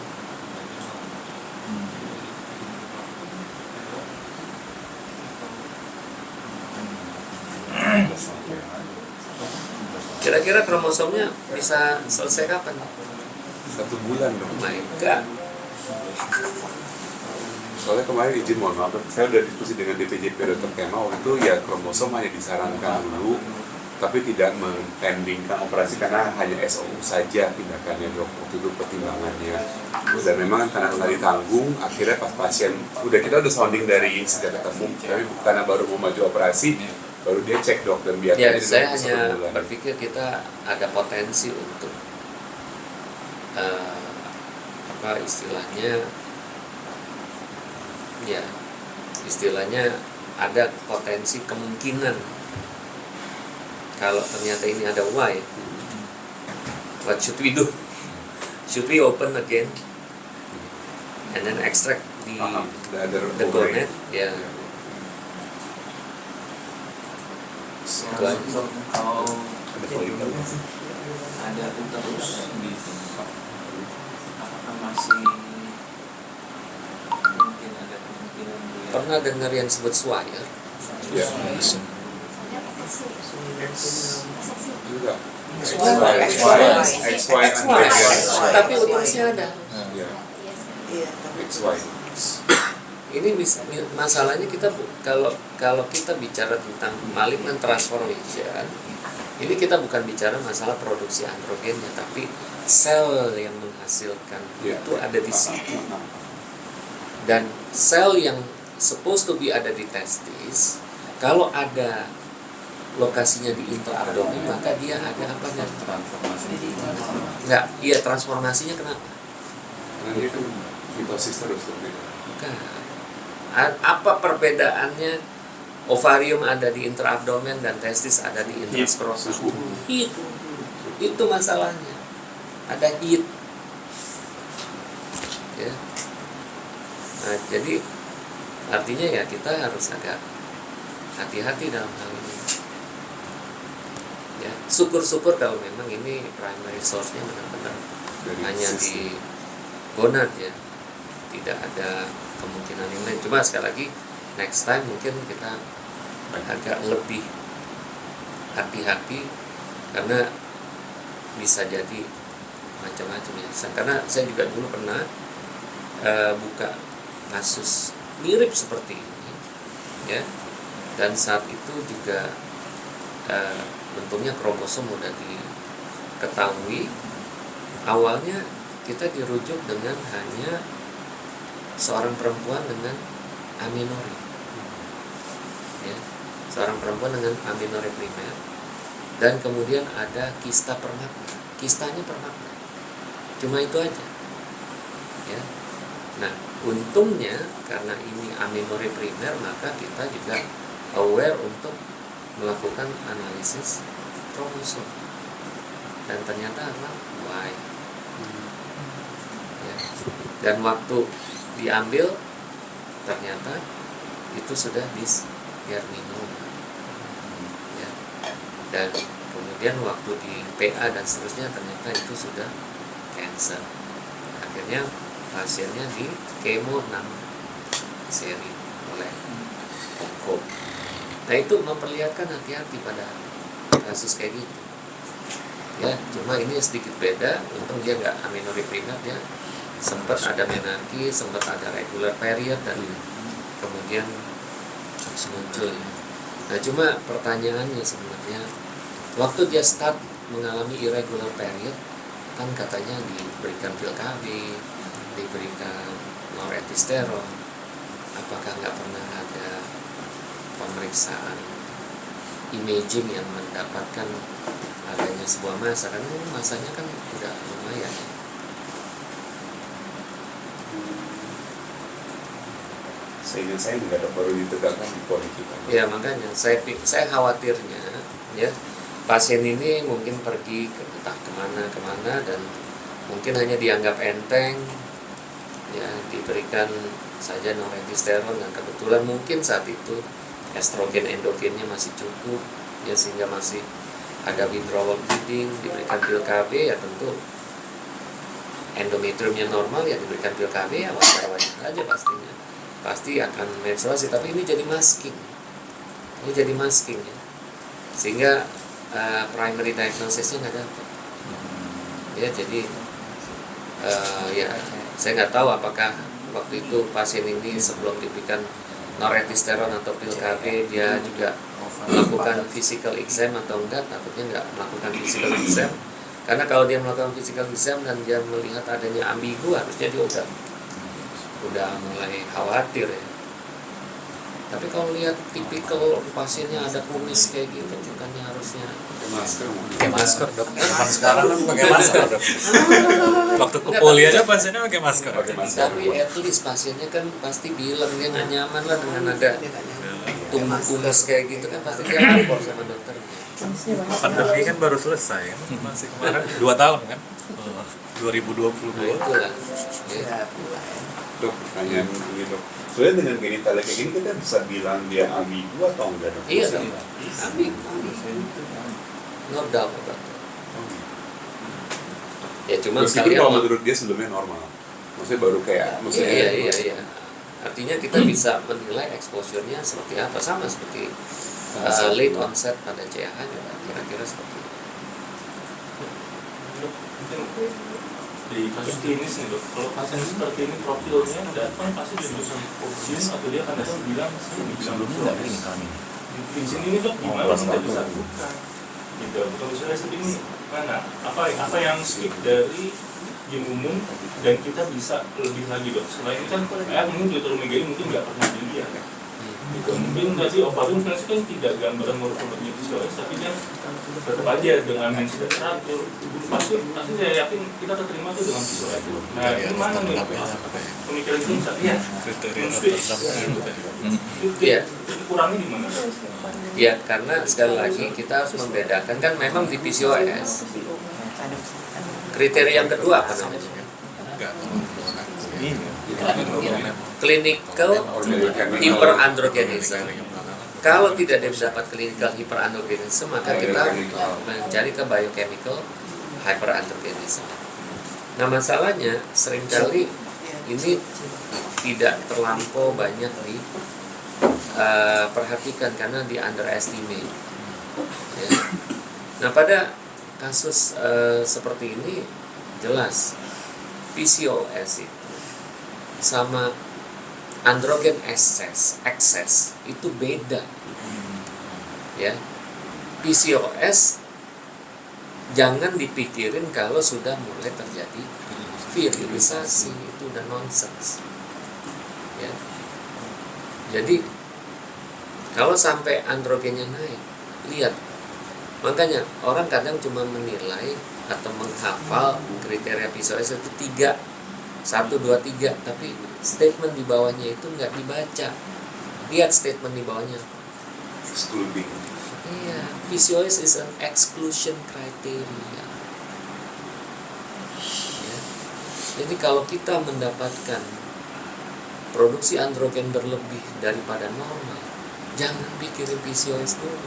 Kira-kira kromosomnya bisa selesai kapan? 1 bulan dong. Oh my god. Soalnya kemarin izin mohon maaf, saya udah diskusi dengan DPJP Dr. Kema waktu itu ya kromosom hanya disarankan dulu, tapi tidak mempendingkan operasi karena hanya SOU saja tindakannya dok, waktu itu pertimbangannya. Dan memang karena ditanggung, akhirnya pas pasien kita udah sounding dari sejak ketemu, tapi karena baru mau maju operasi, baru dia cek dok dan biarkan Ya, dia saya dok 1 hanya bulan. berpikir kita ada potensi untuk apa istilahnya, ya istilahnya ada potensi kemungkinan kalau ternyata ini ada Y, what should we do? Should we open again and then extract the gonad? Ya. Itu aja. Kalau ada uterus di apakah masih mungkin ada kemungkinan dia Pernah dengar yang disebut swire? Ya. Juga. XY Tapi uterusnya ada. Ya. Iya, tapi XY. Ini masalahnya kita kalau kita bicara tentang malignant transformation, ini kita bukan bicara masalah produksi androgennya, tapi sel yang menghasilkan itu ada di situ. Dan sel yang supposed to be ada di testis, kalau ada lokasinya di intraabdomen, maka dia ada apanya? Enggak, iya transformasinya kenapa? Nah, dia kan mitosis terus tuh. Bukan. Apa perbedaannya ovarium ada di intraabdomen dan testis ada di intraskrotum? Itu masalahnya. Ada heat. Ya. Nah, jadi artinya ya kita harus agak hati-hati dalam hal ini. Ya, syukur-syukur kalau memang ini primary source-nya benar-benar Dari hanya sisi. di gonad ya, tidak ada kemungkinan yang lain. Cuma sekali lagi next time mungkin kita agak lebih hati-hati karena bisa jadi macam-macam ya. Karena saya juga dulu pernah buka kasus mirip seperti ini ya, dan saat itu juga bentuknya kromosom udah diketahui. Awalnya kita dirujuk dengan hanya seorang perempuan dengan amenorrhea, ya, seorang perempuan dengan amenorrhea primer, dan kemudian ada kista permagna, kistanya permagna, cuma itu aja, ya. Nah, untungnya karena ini amenorrhea primer, maka kita juga aware untuk melakukan analisis kromosom, dan ternyata apa? Y. Ya. Dan waktu diambil ternyata itu sudah dysgerminoma, ya. Dan kemudian waktu di PA dan seterusnya ternyata itu sudah cancer. Akhirnya pasiennya di kemo 6 seri oleh onko. Nah, itu memperlihatkan hati-hati pada kasus kayak gitu. Ya, cuma ini sedikit beda. Untung dia nggak amenorrhea primer, dia sempat ada menarki, sempat ada regular period, dan kemudian muncul ya. Nah cuma pertanyaannya sebenarnya, waktu dia start mengalami irregular period, kan katanya diberikan pil KB, diberikan noretisteron, apakah nggak pernah ada pemeriksaan imaging yang mendapatkan adanya sebuah massa? Kan masanya kan udah lumayan. Seingat saya nggak ada, baru ditegakkan di Polri kita. Ya makanya saya khawatirnya ya, pasien ini mungkin pergi ke entah kemana dan mungkin hanya dianggap enteng ya, diberikan saja noretisteron, dan kebetulan mungkin saat itu estrogen endogennya masih cukup ya, sehingga masih ada withdrawal bleeding, diberikan pil KB ya, tentu endometriumnya normal ya, diberikan pil KB ya wajar-wajar aja pastinya, pasti akan menstruasi. Tapi ini jadi masking ya, sehingga primary diagnosisnya nggak dapat ya. Jadi ya saya nggak tahu apakah waktu itu pasien ini sebelum diberikan noretisteron atau pil KB dia juga melakukan physical exam atau enggak. Takutnya nggak melakukan physical exam, karena kalau dia melakukan physical exam dan dia melihat adanya ambigu, harusnya dia udah mulai khawatir ya. Tapi kalau lihat tipikal pasiennya ada kumis kayak gitu, bukannya harusnya pakai masker, Dok. Sekarang kan pakai masker, Dok. Waktu ke poli aja pasiennya pakai masker. Tapi at least pasiennya kan pasti bilang dia nggak nyaman lah dengan ada kumis kayak gitu, kan pasti dia lapor sama dokternya. Pandemi kan baru selesai kan, masih kemarin 2 tahun kan, 2022. Nah itulah ya. Dok, pertanyaan ini dok. Soalnya dengan genitalnya kayak gini kita bisa bilang dia ambigu atau enggak dok? Iya dong, ambigu, no doubt about it. Ya cuma Meskipun sekalian kalau menurut dia sebelumnya normal, maksudnya baru kayak iya. Artinya kita bisa menilai exposure-nya seperti apa, sama seperti late onset pada CAH juga kira-kira seperti itu. Mungkin di kasus klinis nih dok, kalau pasien seperti ini profilnya datang pasti dia jurusan obscene atau dia akan datang bilang sebelumnya nggak ini kami di sini nih dok gimana kita bisa buka gitu. Kalau misalnya seperti ini mana apa yang skip dari yang umum dan kita bisa lebih lagi dok. Selain itu kan mungkin deuteromegaly mungkin nggak pernah dilihat gitu. Mungkin tadi ovarium kan tidak gambaran morfologi PCOS, tapi kan tetap aja dengan mensi dan teratur pasti saya yakin kita terima tuh dengan PCOS. Nah ini mana nih pemikiran itu bisa lihat Iya. kurangnya di mana? Ya karena sekali lagi kita harus membedakan, kan memang di PCOS kriteria yang kedua apa namanya? Clinical hyperandrogenism. Kalau tidak dapat clinical hyperandrogenism, maka kita mencari ke biochemical hyperandrogenism. Nah masalahnya seringkali ini tidak terlampau banyak diperhatikan karena di underestimate ya. Nah pada kasus seperti ini jelas PCOS itu sama androgen excess itu beda ya. PCOS jangan dipikirin kalau sudah mulai terjadi virilisasi, itu udah nonsens ya. Jadi kalau sampai androgennya naik, lihat, makanya orang kadang cuma menilai atau menghafal kriteria PCOS itu 3, 1, 2, 3, tapi statement di bawahnya itu nggak dibaca. Lihat statement di bawahnya. excluding. Iya, PCOS is an exclusion criteria. Ya. Jadi kalau kita mendapatkan produksi androgen berlebih daripada normal, jangan pikirin PCOS dulu.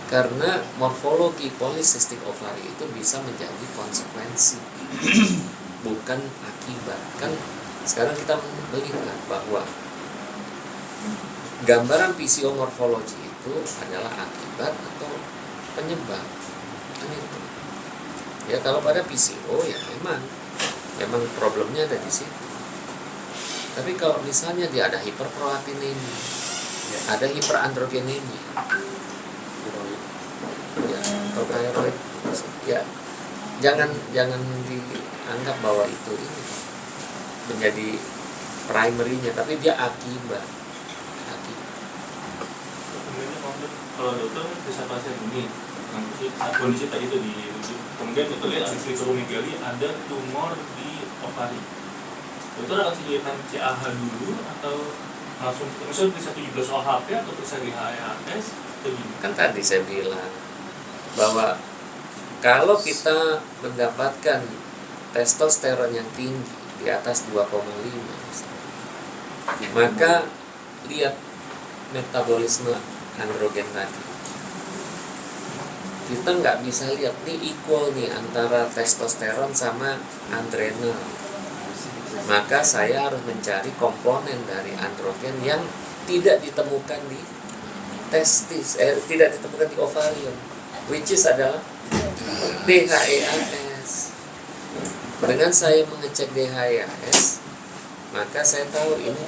Karena morfologi polycystic ovary itu bisa menjadi konsekuensi, bukan akibat. Kan sekarang kita melihat bahwa gambaran PCO morfologi itu adalah akibat atau penyebab. Kan itu. Ya kalau pada PCO ya memang memang problemnya ada di situ. Tapi kalau misalnya dia ada hiperprolaktinemia, ada hiperandrogenemia, ya, hiperthyroid, ya jangan dianggap bahwa itu ini menjadi primary-nya, tapi dia akibat. Kalau dokter bisa pasien ini kondisi tadi itu dirujuk, kemudian dokter lihat aksesoromegali ada tumor di ovari, dokter akan sediakan CAH dulu atau langsung misalnya periksa 17 OHP atau periksa DHEAS atau gimana? Kan tadi saya bilang bahwa kalau kita mendapatkan testosteron yang tinggi di atas 2,5, maka lihat metabolisme androgen tadi. Kita nggak bisa lihat nih equal nih antara testosteron sama adrenal. Maka saya harus mencari komponen dari androgen yang tidak ditemukan di testis, tidak ditemukan di ovarium, which is adalah DHEAS. Dengan saya mengecek DHEAS, maka saya tahu ini,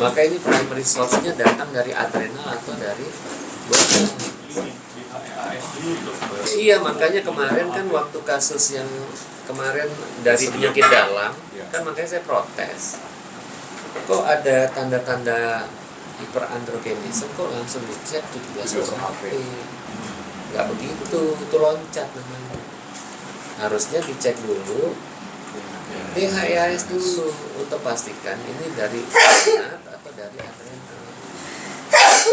maka ini primary source-nya datang dari adrenal atau dari bawah. Iya, makanya kemarin kan waktu kasus yang kemarin dari penyakit dalam, kan makanya saya protes. Kok ada tanda-tanda hiperandrogenisme, kok langsung dicek 17 OHP? Nggak begitu, itu loncat namanya. Harusnya dicek dulu DHEAS dulu untuk pastikan ini dari adrenal atau dari adrenal,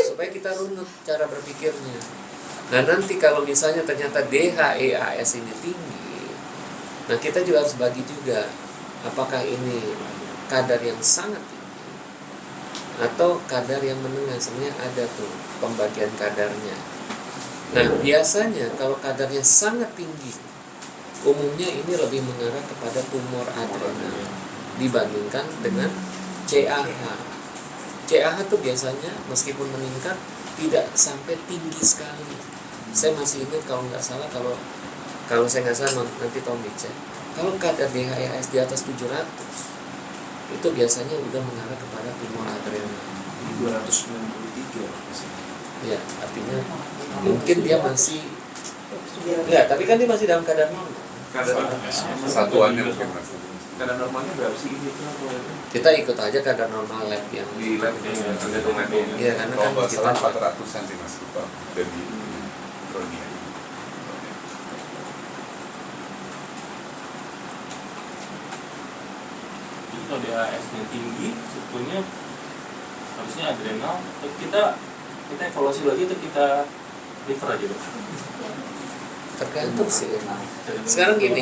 supaya kita runut cara berpikirnya. Nah nanti kalau misalnya ternyata DHEAS ini tinggi, nah kita juga harus bagi juga apakah ini kadar yang sangat tinggi atau kadar yang menengah. Sebenarnya ada tuh pembagian kadarnya. Nah biasanya kalau kadarnya sangat tinggi, umumnya ini lebih mengarah kepada tumor adrenal dibandingkan dengan CAH. CAH tuh biasanya meskipun meningkat tidak sampai tinggi sekali. Saya masih ingat kalau nggak salah, kalau saya nggak salah nanti tolong dicek. Kalau kadar DHEAS di atas 700, itu biasanya udah mengarah kepada tumor adrenal. 293 Ya, artinya mungkin dia masih enggak, tapi kan dia masih dalam kadar normal. Satuannya mungkin mas. kadar normalnya berapa sih gitu? Kita ikut aja kadar normal lab yang Di lab yang ada tomato. iya, karena kan Kalau nggak kita salah 400-an sih mas lupa dari Ronia. Jadi kalau DHEAS-nya tinggi, sebetulnya harusnya adrenal. Kita evaluasi lagi atau kita liver aja dok? tergantung sih. Sekarang gini,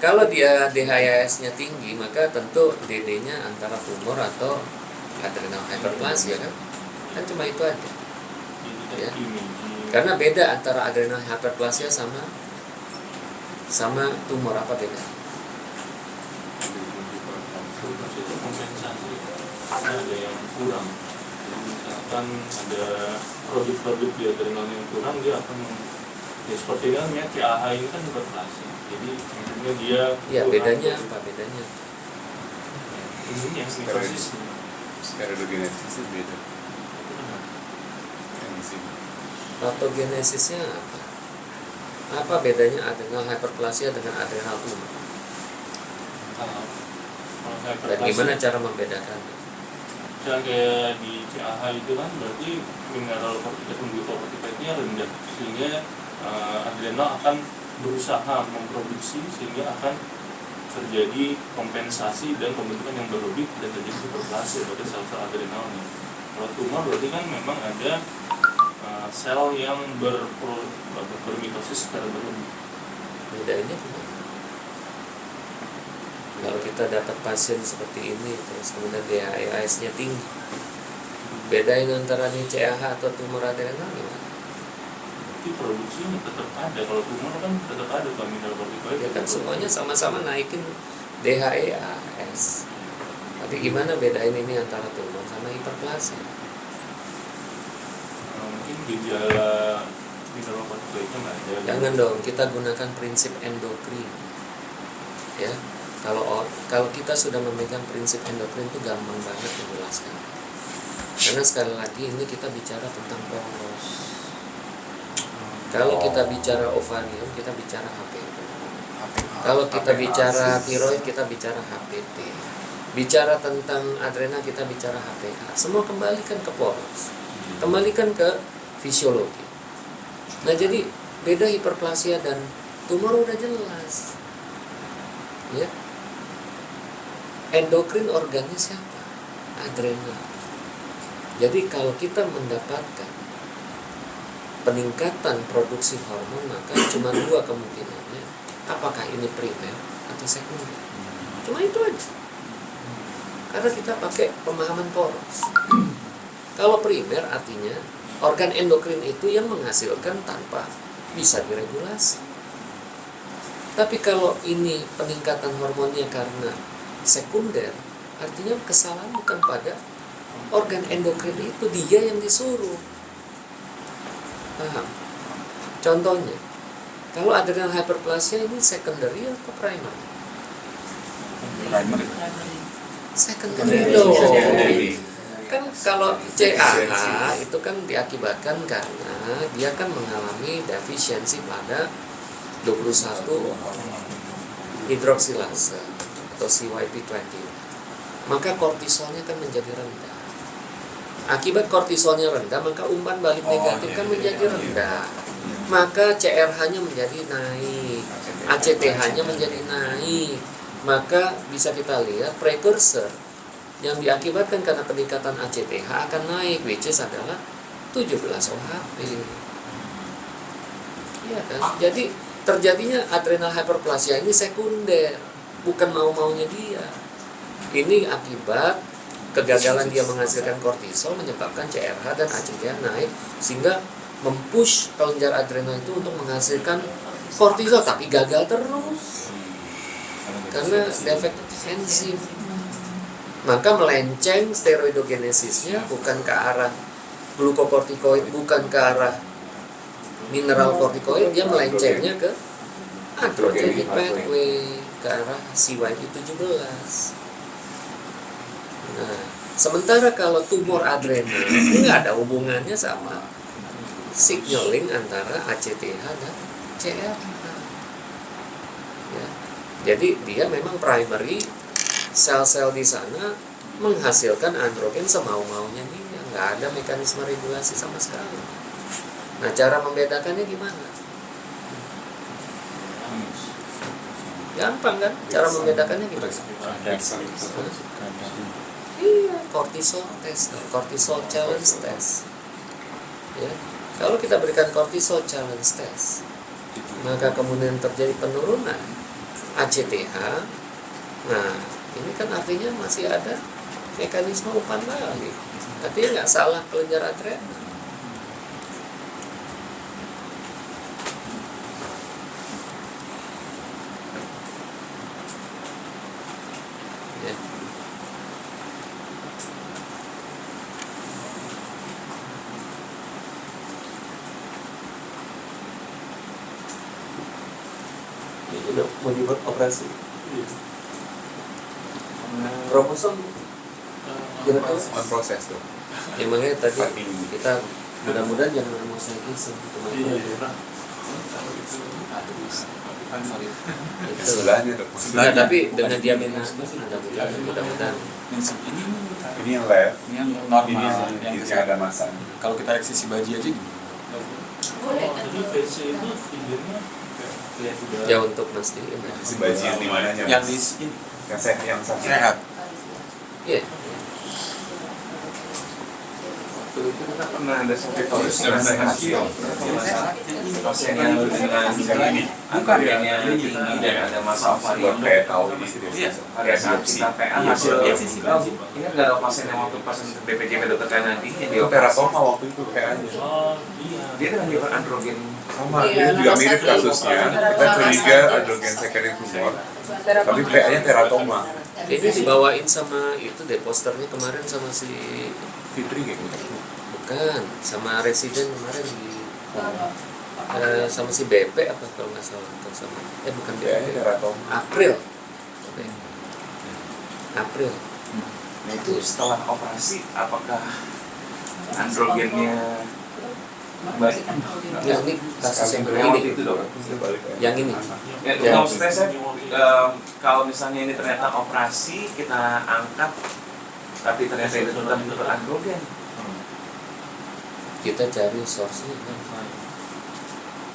kalau dia DHEAS-nya tinggi, maka tentu DD-nya antara tumor atau adrenal hyperplasia kan? Kan cuma itu aja. Ya. Karena beda antara adrenal hyperplasia sama tumor, apa beda? Itu kompensasi karena ada yang kurang. Jadi misalkan ada produk-produk di adrenalnya yang kurang, dia akan ya seperti kan ya CAH ini kan hiperplasi. Jadi intinya dia Ya kurang bedanya produk. apa bedanya? Ini yang mitosis. Stereogenesis beda. Yang di sini. Patogenesisnya apa? Apa bedanya adrenal hyperplasia dengan adrenal tumor? Kalau Dan hyperplasi, gimana cara membedakannya? misalnya kayak di CAH itu kan berarti mineral kortikoid dan glukokortikoidnya rendah, sehingga adrenal akan berusaha memproduksi sehingga akan terjadi kompensasi dan pembentukan yang berlebih dan terjadi hiperplasia pada sel-sel adrenalnya. Kalau tumor berarti kan memang ada sel yang bermitosis secara berlebih. Bedainnya gimana? Kalau kita dapat pasien seperti ini terus kemudian DHEAS-nya tinggi, bedain antara nih CAH atau tumor adrenal gimana? Tapi produksinya tetap ada. Kalau tumor kan tetap ada kalau mineral kortikoid. Ya kan semuanya sama-sama naikin DHEAS. Tapi gimana bedain ini antara tumor sama hiperplasia? Mungkin gejala mineral kortikoidnya nggak ada. Jangan dong, kita gunakan prinsip endokrin. Ya, kalau kita sudah memegang prinsip endokrin itu gampang banget menjelaskan. Karena sekali lagi ini kita bicara tentang poros. Kalau kita bicara ovarium, kita bicara HPO. Kalau kita bicara tiroid, kita bicara HPT. Bicara tentang adrenal, kita bicara HPA. Semua kembalikan ke poros. Kembalikan ke fisiologi. Nah, jadi beda hiperplasia dan tumor udah jelas. Ya. Endokrin organnya siapa? Adrenal. Jadi kalau kita mendapatkan peningkatan produksi hormon, maka cuma dua kemungkinannya. Apakah ini primer atau sekunder? Cuma itu aja. Karena kita pakai pemahaman poros. Kalau primer artinya organ endokrin itu yang menghasilkan tanpa bisa diregulasi. Tapi kalau ini peningkatan hormonnya karena sekunder, artinya kesalahan bukan pada organ endokrin itu, dia yang disuruh. Paham? Contohnya, kalau adrenal hyperplasia ini secondary atau primary? Secondary dong. Kan kalau CAH itu kan diakibatkan karena dia kan mengalami defisiensi pada 21 hidroksilase atau CYP20. Maka kortisolnya kan menjadi rendah. Akibat kortisolnya rendah, maka umpan balik negatif kan menjadi rendah. Maka CRH-nya menjadi naik, ACTH-nya menjadi naik. Maka bisa kita lihat prekursor yang diakibatkan karena peningkatan ACTH akan naik, which is adalah 17 OHP. Iya kan? Jadi terjadinya adrenal hyperplasia ini sekunder, bukan mau-maunya dia. Ini akibat kegagalan dia menghasilkan kortisol menyebabkan CRH dan ACTH naik, sehingga mempush kelenjar adrenal itu untuk menghasilkan kortisol, tapi gagal terus karena defek enzim. Maka melenceng steroidogenesisnya bukan ke arah glukokortikoid, bukan ke arah mineral kortikoid, dia melencengnya ke androgenic pathway, ke arah CYP17. Nah, sementara kalau tumor adrenal ini nggak ada hubungannya sama signaling antara ACTH dan CRH. Ya. Jadi dia memang primary, sel-sel di sana menghasilkan androgen semau-maunya dia, nggak ada mekanisme regulasi sama sekali. Nah, cara membedakannya gimana? Gampang kan? Cara membedakannya gimana? Iya, cortisol test, cortisol challenge test. Ya, kalau kita berikan cortisol challenge test, maka kemudian terjadi penurunan ACTH. Nah, ini kan artinya masih ada mekanisme umpan balik. Artinya nggak salah kelenjar adrenal. Ya. Ini udah mau dibuat operasi. Kromosom kira-kira On proses tuh. ya, makanya tadi kita mudah-mudahan jangan homosexual itu Sebelahnya tuh. nah, tapi dengan diabetes mudah-mudahan Ini yang lab, Ini yang normal, ini yang yang ada masa. kalau kita eksisi baji aja gimana? Jadi VC itu tidurnya kayak udah ya untuk mastiin Si baji yang di mananya? Yang di yang sehat, yang sakit. sehat. ya. Waktu itu kita pernah ada sakit pasien yang dengan ini. angkanya tinggi dan ada masa ovarium. Kayak tahu ini sih. Iya, pada saat kita PA hasilnya ingat nggak pasien yang waktu pasien BPJS dokter Kanadi yang Itu teratoma waktu itu kayaknya. oh iya dia dengan liver androgen Sama, ini juga mirip kasusnya. Kita curiga androgen secondary tumor, tapi PA-nya teratoma. Ini dibawain sama itu deh posternya kemarin sama si Fitri kayak gitu. bukan sama residen kemarin di sama si BP apa kalau nggak salah atau sama bukan PA-nya BP teratoma. April sampai April. Nah itu setelah operasi apakah androgennya baik? Yang ini kasus yang Yang waktu ini, itu dok. yang ini. Ya, Ya. maksudnya saya kalau misalnya ini ternyata operasi kita angkat tapi ternyata itu tetap berandrogen. Kita cari source-nya.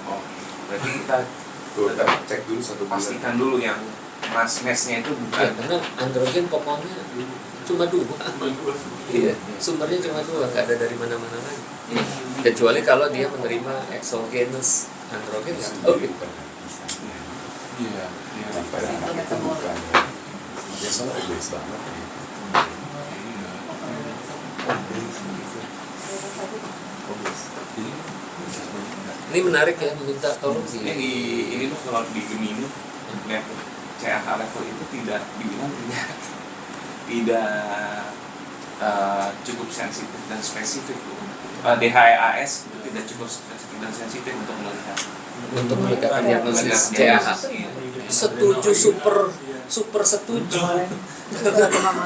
Oh, berarti kita Tuh, tetap cek dulu 1 bulan. pastikan dulu yang mesnya itu Ya, bukan. karena androgen pokoknya cuma 2. Iya, sumbernya cuma 2, nggak ada dari mana-mana lagi. Kecuali kalau dia menerima exogenous androgen, nggak tahu gitu. Iya, iya. Pada anak itu bukan. Dia soalnya obes banget. Ini menarik ya, minta tolong Ini tuh kalau di Gemini level CAH level itu tidak dibilang tidak cukup sensitif dan spesifik. DHEAS itu tidak cukup spesifik dan sensitif untuk melihat diagnosis CAH. Setuju, super setuju.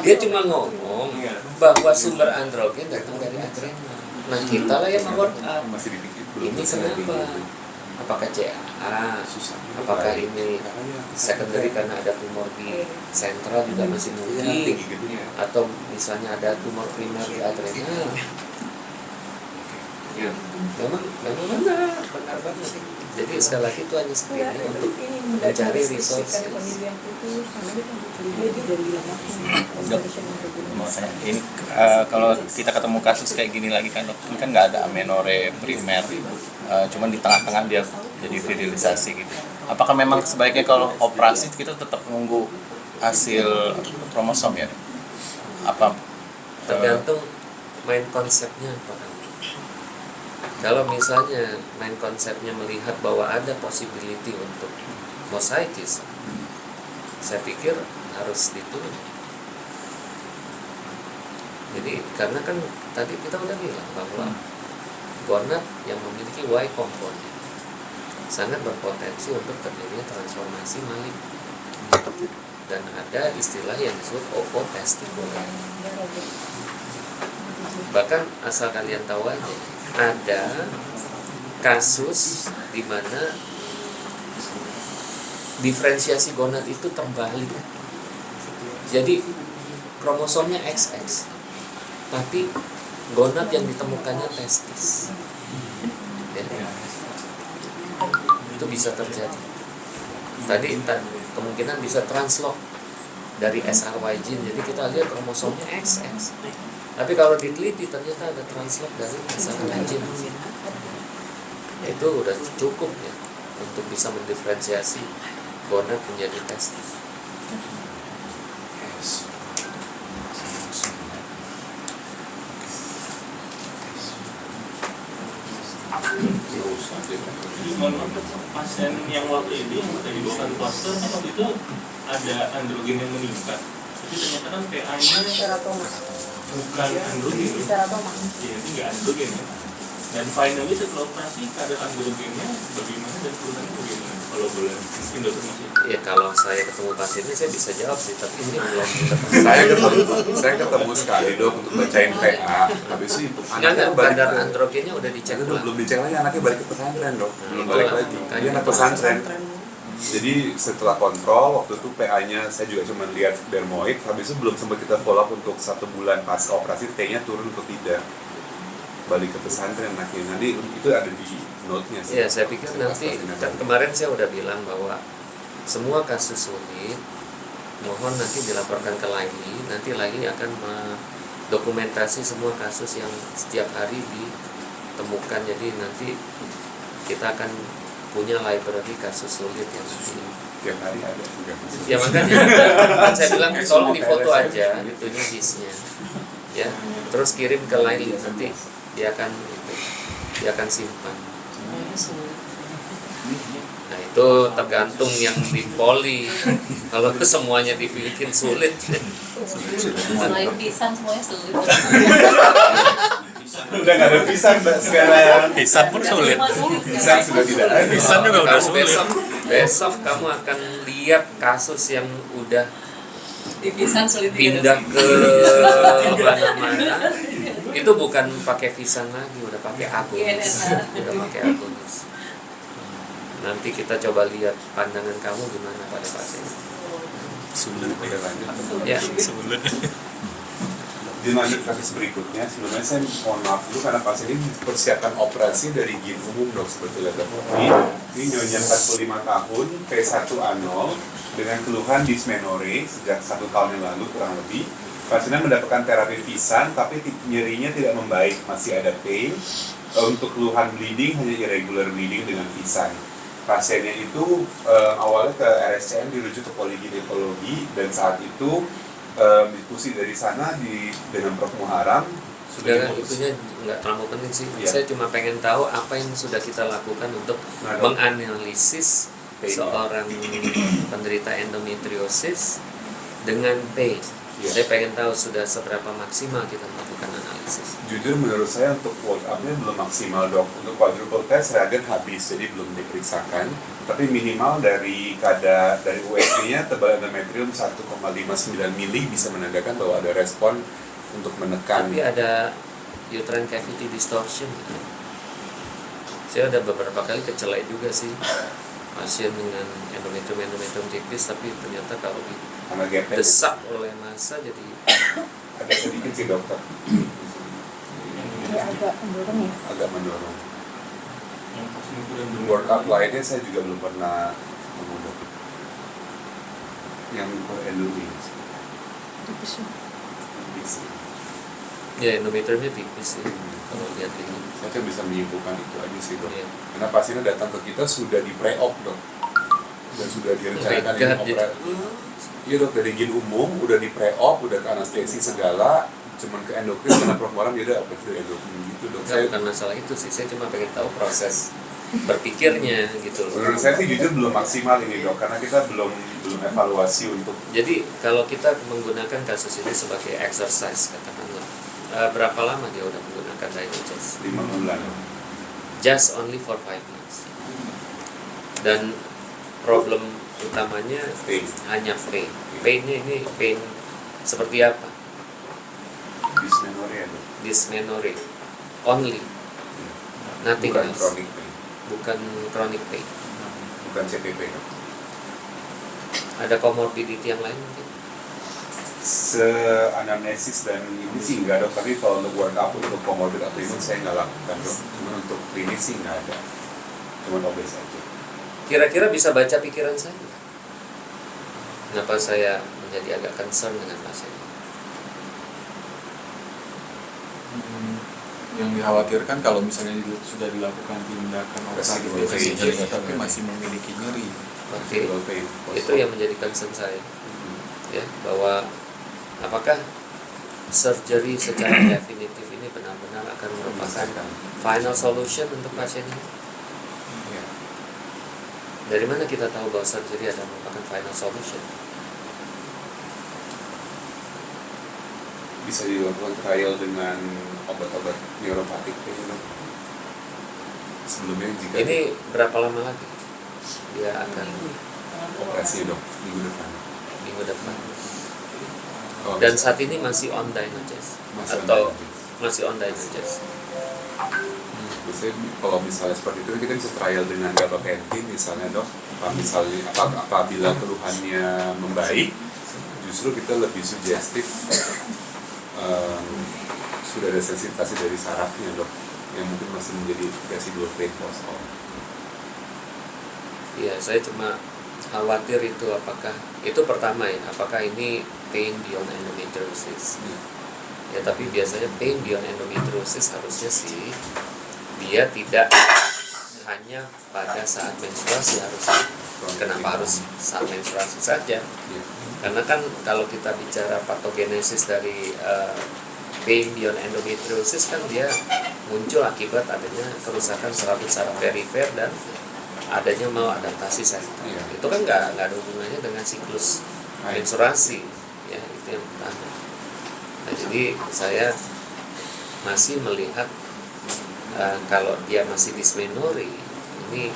Dia cuma ngomong bahwa sumber androgen datang dari adrenal. Nah, kita lah yang work up. Masih dipikir belum Ini bisa kenapa? di- Apakah CAH? Susah. Apakah ini secondary karena ada tumor di sentral juga masih mungkin, tinggi gedung. atau misalnya ada tumor primer di adrenal? Iya. Memang benar banget. Jadi sekali lagi itu hanya screening untuk mencari resource. Ini kalau kita ketemu kasus kayak gini lagi kan dok, ini kan nggak ada amenore primer, cuman di tengah-tengah dia jadi virilisasi gitu. Apakah memang sebaiknya kalau operasi kita tetap nunggu hasil kromosom ya? Apa Tergantung main konsepnya apa kan. Kalau misalnya main konsepnya melihat bahwa ada possibility untuk mosaicis, saya pikir harus ditunggu. Jadi karena kan tadi kita udah bilang bahwa gonad yang memiliki Y komponen sangat berpotensi untuk terjadinya transformasi malik, dan ada istilah yang disebut ovotestikular. Bahkan asal kalian tahu aja, ada kasus di mana diferensiasi gonad itu terbalik. Jadi kromosomnya XX, tapi gonad yang ditemukannya testis. Ya. Itu bisa terjadi. Tadi kemungkinan bisa translok dari SRY gene. Jadi kita lihat kromosomnya XX. Tapi kalau diteliti ternyata ada translok dari SRY gene. Itu udah cukup ya untuk bisa mendiferensiasi gonad menjadi testis. Menurut pasien yang waktu itu yang tadi bukan cluster kan waktu itu ada androgen yang meningkat, tapi ternyata kan PA-nya bukan androgen. Ya itu nggak androgen ya. Dan finally setelah operasi kadar androgennya bagaimana dan turunannya bagaimana? Kalau boleh mungkin dokter masih. Ya kalau saya ketemu pasiennya saya bisa jawab sih, tapi ini belum Saya ketemu sekali dok untuk bacain PA. Habis itu Enggak, kadar androgennya udah dicek belum ulang. dicek lagi, anaknya balik ke pesantren dok. Belum Itu balik lah, lagi. makanya. Dia anak pesantren. Jadi setelah kontrol waktu itu PA-nya saya juga cuma lihat dermoid. Habis itu belum sempat kita follow up untuk 1 bulan pas operasi T-nya turun atau tidak. Balik ke pesantren anaknya. Nanti itu ada di note-nya sih. Ya saya pikir nanti, kan kemarin saya udah bilang bahwa semua kasus sulit mohon nanti dilaporkan ke Laili. Nanti Laili akan mendokumentasi semua kasus yang setiap hari ditemukan. Jadi nanti kita akan punya library kasus sulit yang nanti. Tiap hari ada juga. Ya makanya kan saya bilang tolong difoto aja itunya his-nya. Ya, terus kirim ke Laili, nanti dia akan simpan. Nah itu tergantung yang di poli. Kalau semuanya dibikin sulit. Selain pisang semuanya sulit. Udah nggak ada pisang mbak sekarang. Pisang pun sulit. Pisang sudah tidak ada. Pisang juga udah Kamu sulit. besok kamu akan lihat kasus yang udah Divisan sulit pindah ke mana-mana, itu bukan pakai Visan lagi, udah pakai Agonis. Udah pakai Agonis. Nanti kita coba lihat pandangan kamu gimana pada pasien. Sulit ya lanjut. Ya, Sebulan. Di lanjut kasus berikutnya, sebelumnya saya mohon maaf dulu karena pasien ini persiapan operasi dari gin umum dok sebetulnya dok. Ini nyonya 45 tahun, P1A0 dengan keluhan dysmenorrhea sejak 1 tahun yang lalu kurang lebih. Pasiennya mendapatkan terapi Visan tapi nyerinya tidak membaik, masih ada pain. Untuk keluhan bleeding hanya irregular bleeding dengan Visan. Pasiennya itu awalnya ke RSCM dirujuk ke poliginekologi dan saat itu diskusi dari sana dengan Prof. Muharam sudah Udah, itunya nggak terlalu penting sih. Iya. Saya cuma pengen tahu apa yang sudah kita lakukan untuk Nah, dok. menganalisis Pain. seorang penderita endometriosis dengan pain. Iya. Saya pengen tahu sudah seberapa maksimal kita melakukan analisis. Jujur menurut saya untuk work up-nya belum maksimal dok. Untuk quadruple test reagen habis jadi belum diperiksakan. Tapi minimal dari USG-nya tebal endometrium 1,59 mili bisa menandakan bahwa ada respon untuk menekan. Tapi ada uterine cavity distortion. Saya ada beberapa kali kecelai juga sih pasien dengan endometrium tipis, tapi ternyata kalau karena gapnya didesak oleh massa jadi ada sedikit sih dokter. Ini agak mendorong ya. Agak mendorong. Yang pas ngukurin dulu. Work up lainnya saya juga belum pernah ketemu dok. Yang endometrium. Tipis ya. ya endometriumnya tipis sih kalau lihat ini. Saya kan bisa menyimpulkan itu aja sih dok. Iya. Karena pasiennya datang ke kita sudah di pre-op dok, dan sudah direncanakan Oh my God, operasi. Iya dok, dari gin umum udah di pre-op, udah ke anestesi segala, cuman ke endokrin karena Prof. Muharam dia ada operasi dari endokrin gitu dok. Saya bukan masalah itu sih, saya cuma pengen tahu proses berpikirnya gitu loh. Menurut saya sih jujur belum maksimal ini dok, karena kita belum evaluasi untuk Jadi kalau kita menggunakan kasus ini sebagai exercise katakanlah, berapa lama dia udah menggunakan Dynages? 5 bulan. Just only for 5 months. Dan problem utamanya Pain. hanya pain. Painnya ini pain seperti apa? Dysmenorrhea dok. Dysmenorrhea. Only. Nothing Bukan else. chronic pain, Bukan chronic pain. bukan CPP dok. Ada comorbidity yang lain mungkin? Se-anamnesis dan ini sih enggak dok, tapi kalau untuk work up untuk comorbid autoimun saya nggak lakukan dok. Cuma untuk klinis sih nggak ada. Cuma obes aja. Kira-kira bisa baca pikiran saya nggak? Kenapa saya menjadi agak concern dengan pasien? Yang dikhawatirkan kalau misalnya sudah dilakukan tindakan operasi Residual pain. tapi masih memiliki nyeri. Oke, Residual pain. itu yang menjadi concern saya, ya, bahwa apakah surgery secara definitif ini benar-benar akan merupakan final solution untuk pasien ini? Iya. Dari mana kita tahu bahwa surgery adalah merupakan final solution? Bisa dilakukan trial dengan obat-obat neuropatik pain dok. Sebelumnya jika Ini berapa lama lagi dia akan operasi dok minggu depan. minggu depan? Kalau Dan saat ini masih on Dynages masih atau ada. masih on Dynages? Biasanya kalau misalnya seperti itu kita bisa trial dengan gabapentin misalnya dok. Apabila keluhannya membaik, justru kita lebih sugestif. Sudah ada sensitasi dari sarafnya dok, yang mungkin masih menjadi residual pain post-op. Iya, saya cuma khawatir itu apakah itu pertama ya, apakah ini pain beyond endometriosis? Ya, tapi biasanya pain beyond endometriosis harusnya sih dia tidak hanya pada saat menstruasi harusnya. Kenapa harus saat menstruasi saja? Ya. Karena kan kalau kita bicara patogenesis dari pain beyond endometriosis kan dia muncul akibat adanya kerusakan serabut saraf perifer dan adanya maladaptasi sektor. Iya. Itu kan nggak ada hubungannya dengan siklus menstruasi, ya itu yang pertama. Nah, jadi saya masih melihat kalau dia masih dysmenorrhea ini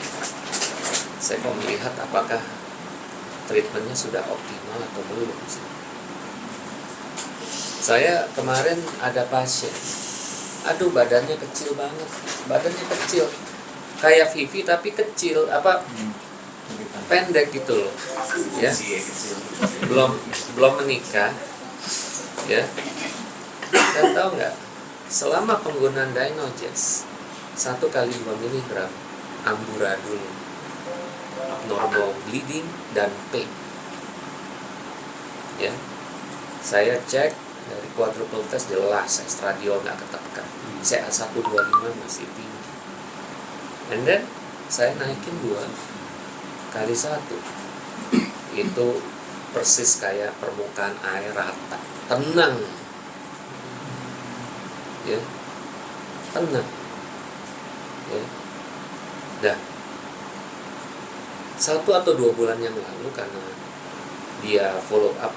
saya mau melihat apakah treatmentnya sudah optimal atau belum sih. Saya kemarin ada pasien, aduh badannya kecil banget, badannya kecil, kayak Vivi tapi kecil, pendek gitu loh, ya, belum menikah, ya. Dan tahu nggak, selama penggunaan Dynogest 1 kali 2 mg amburadul, abnormal bleeding dan pain, ya, saya cek dari quadruple test jelas estradiol nggak ketekan, CA125 masih tinggi, and then saya naikin 2 kali 1, itu persis kayak permukaan air rata, tenang, ya, tenang, ya. Dah 1 atau 2 bulan yang lalu karena dia follow up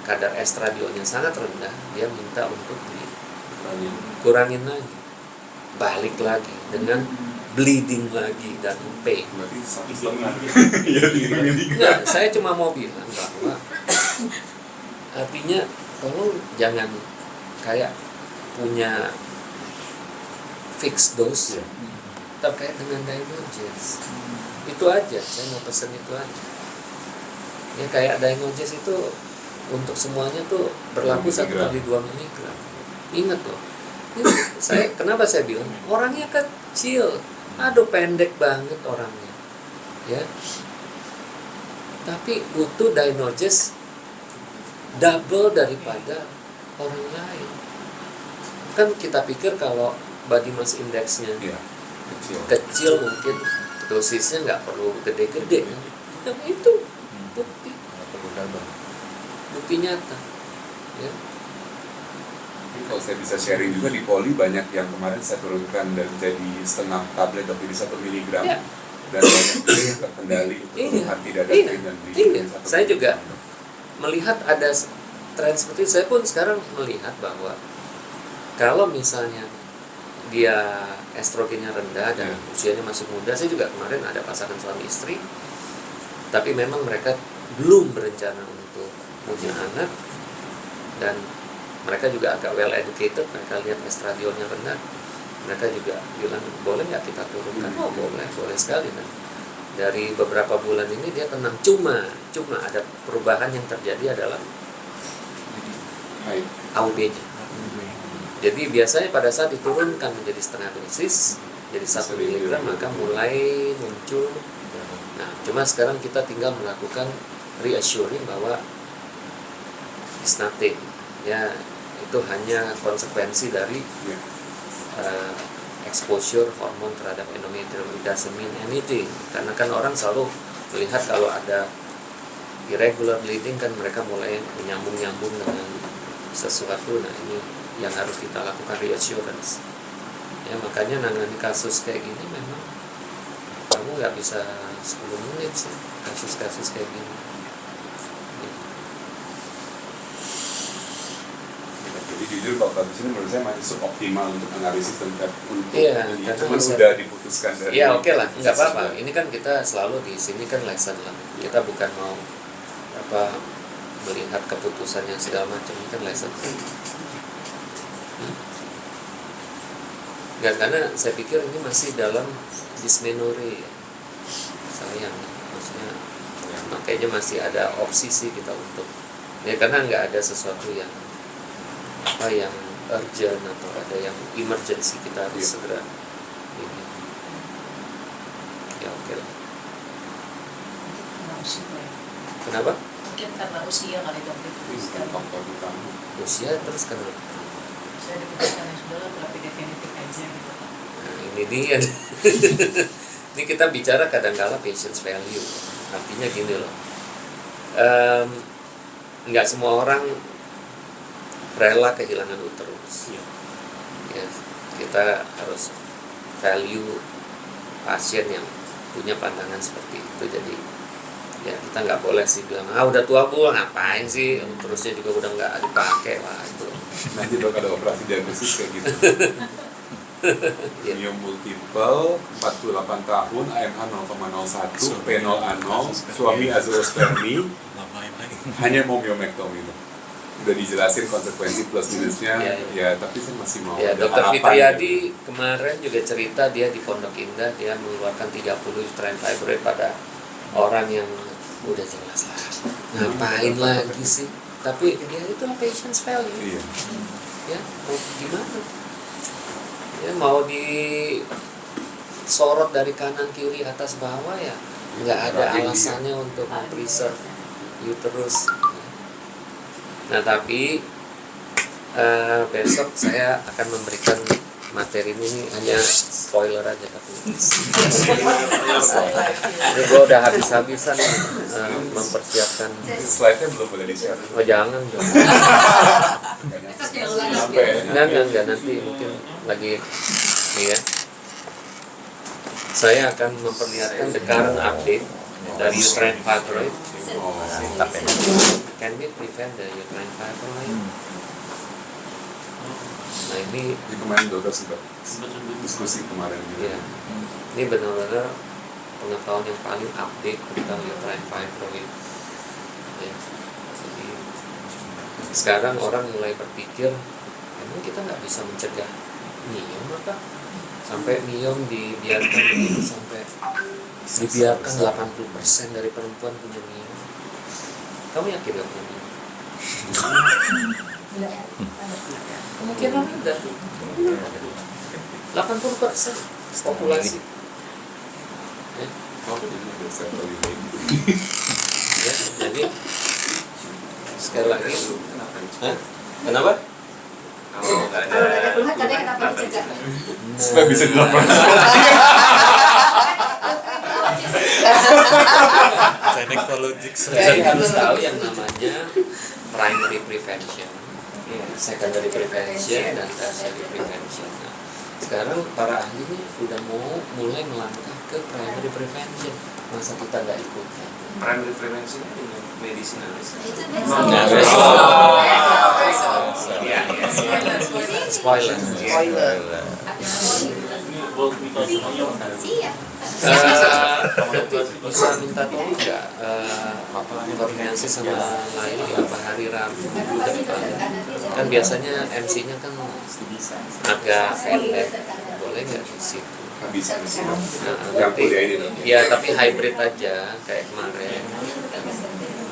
kadar estradiolnya sangat rendah, dia minta untuk dikurangin lagi, balik lagi dengan bleeding lagi dan pain. Enggak, saya cuma mau bilang bahwa artinya tolong jangan kayak punya fixed dose terkait dengan Dynogest. Itu aja, saya mau pesen itu aja. Ya kayak Dynogest itu untuk semuanya tuh berlaku 1 kali 2 mg. Ingat loh. Kenapa saya bilang orangnya kecil, aduh pendek banget orangnya, ya. Tapi butuh Dynogest double daripada orang lain. Kan kita pikir kalau body mass index-nya kecil mungkin dosisnya nggak perlu gede-gede kan. Yang itu bukti nyata, ya. Kalau saya bisa sharing juga di Poli, banyak yang kemarin saya turunkan dari jadi setengah tablet jadi 1 mg, Ya. dan banyak juga yang terkendali untuk keluhan tidak ada pain dan bleeding. Saya juga melihat ada tren seperti itu. Saya pun sekarang melihat bahwa kalau misalnya dia estrogennya rendah dan usianya masih muda, saya juga kemarin ada pasangan suami istri, tapi memang mereka belum berencana untuk punya anak, dan mereka juga agak well educated, mereka lihat estradiolnya rendah, mereka juga bilang boleh nggak kita turunkan? Oh boleh sekali kan. Dari beberapa bulan ini dia tenang, cuma ada perubahan yang terjadi adalah AUB-nya. Jadi biasanya pada saat diturunkan menjadi setengah dosis, jadi 1 mg, maka mulai muncul. Nah, cuma sekarang kita tinggal melakukan reassuring bahwa it's nothing, ya, itu hanya konsekuensi dari exposure hormon terhadap endometrium. It doesn't mean anything, karena kan orang selalu melihat kalau ada irregular bleeding kan mereka mulai menyambung dengan sesuatu. Nah, ini yang harus kita lakukan reassurance, ya. Makanya nangani kasus kayak gini memang kamu nggak bisa 10 menit sih, kasus-kasus kayak gini. Jadi jujur kalau kasus ini menurut saya masih suboptimal untuk analisis tentang Karena cuma sudah diputuskan dari. Ya oke lah, nggak apa-apa. Ini kan kita selalu di sini kan lesson lah. Kita bukan mau melihat keputusan yang segala macam, ini kan lesson. Nggak, karena saya pikir ini masih dalam dysmenorrhea, sayang, maksudnya makanya masih ada opsi sih kita untuk, ya, karena nggak ada sesuatu yang yang urgent atau ada yang emergency kita harus segera ini. Ya oke lah. Kenapa? Mungkin karena usia kali dok. Usia terus kenapa? Saya diputuskan yang sudah lah, terapi definitif aja gitu. Nah, ini dia. Ini kita bicara kadang-kala patient's value. Artinya gini loh, nggak semua orang rela kehilangan uterus. Ya, kita harus value pasien yang punya pandangan seperti itu. Jadi ya kita nggak boleh sih bilang udah tua bu, ngapain sih, uterusnya juga udah nggak dipakai lah itu. Nanti dok ada operasi diagnosis kayak gitu. Miom multiple, 48 tahun, AMH 0,01, P0A0, suami azoospermi, hanya mau miomektomi. udah dijelasin konsekuensi plus minusnya, Iya, ya tapi saya masih mau Ya, ada Dokter harapan Fitriadi gitu. kemarin juga cerita dia di Pondok Indah dia mengeluarkan 30 uterine fibroid pada orang yang udah jelas lah. Ngapain lagi sih? Tapi ya itulah patient's value. Iya. Ya, mau gimana? Ya mau disorot dari kanan kiri atas bawah ya nggak ada alasannya untuk preserve uterus. Nah tapi besok saya akan memberikan materi ini hanya spoiler aja tapi ini gue udah habis-habisan mempersiapkan. Slide-nya belum boleh di-share. Oh jangan dong. Enggak nanti mungkin lagi nih ya. Saya akan memperlihatkan the current update dari uterine fibroid. Can we prevent the uterine fibroid? Nah ini Kemarin dokter sempat diskusi kemarin gitu. ya, ini benar-benar pengetahuan yang paling update tentang uterine fibroid. Ya. Jadi sekarang orang mulai berpikir, emang kita nggak bisa mencegah miom apa? Sampai miom dibiarkan begitu sampai dibiarkan 80% dari perempuan punya miom. Kamu yakin nggak punya miom? Kemungkinan ada. 80% populasi. Ya. Ya, jadi sekali lagi. Hah? Kenapa? Kalau nggak ada Katanya kenapa dicegah? Supaya bisa dilaporkan. Gynecologik Jadi harus tahu yang namanya primary prevention, secondary prevention, dan tertiary prevention. Nah, sekarang para ahli ini udah mau mulai melangkah ke primary prevention. Masa kita nggak ikutan? primary prevention dengan medicinalis. Ya, spoiler. Bisa minta tolong nggak koordinasi sama lain ya Pak Hari Rabu depan. Kan biasanya MC-nya kan agak pendek, boleh nggak di situ? Bisa sih. Nah, Yang nanti, kuliah ini dong. ya tapi hybrid aja kayak kemarin.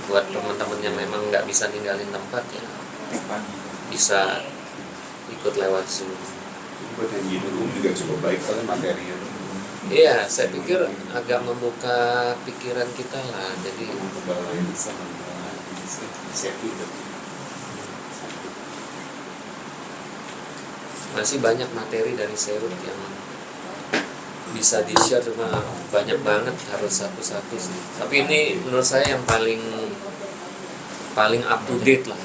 Buat teman-teman yang memang nggak bisa ninggalin tempat ya bisa ikut lewat Zoom. Buat yang di room juga cukup baik soalnya materinya. Iya, saya pikir agak membuka pikiran kita lah. Jadi Bisa masih banyak materi dari Serut yang bisa di-share, cuma banyak banget, harus satu-satu sih. Tapi ini menurut saya yang paling up to date lah.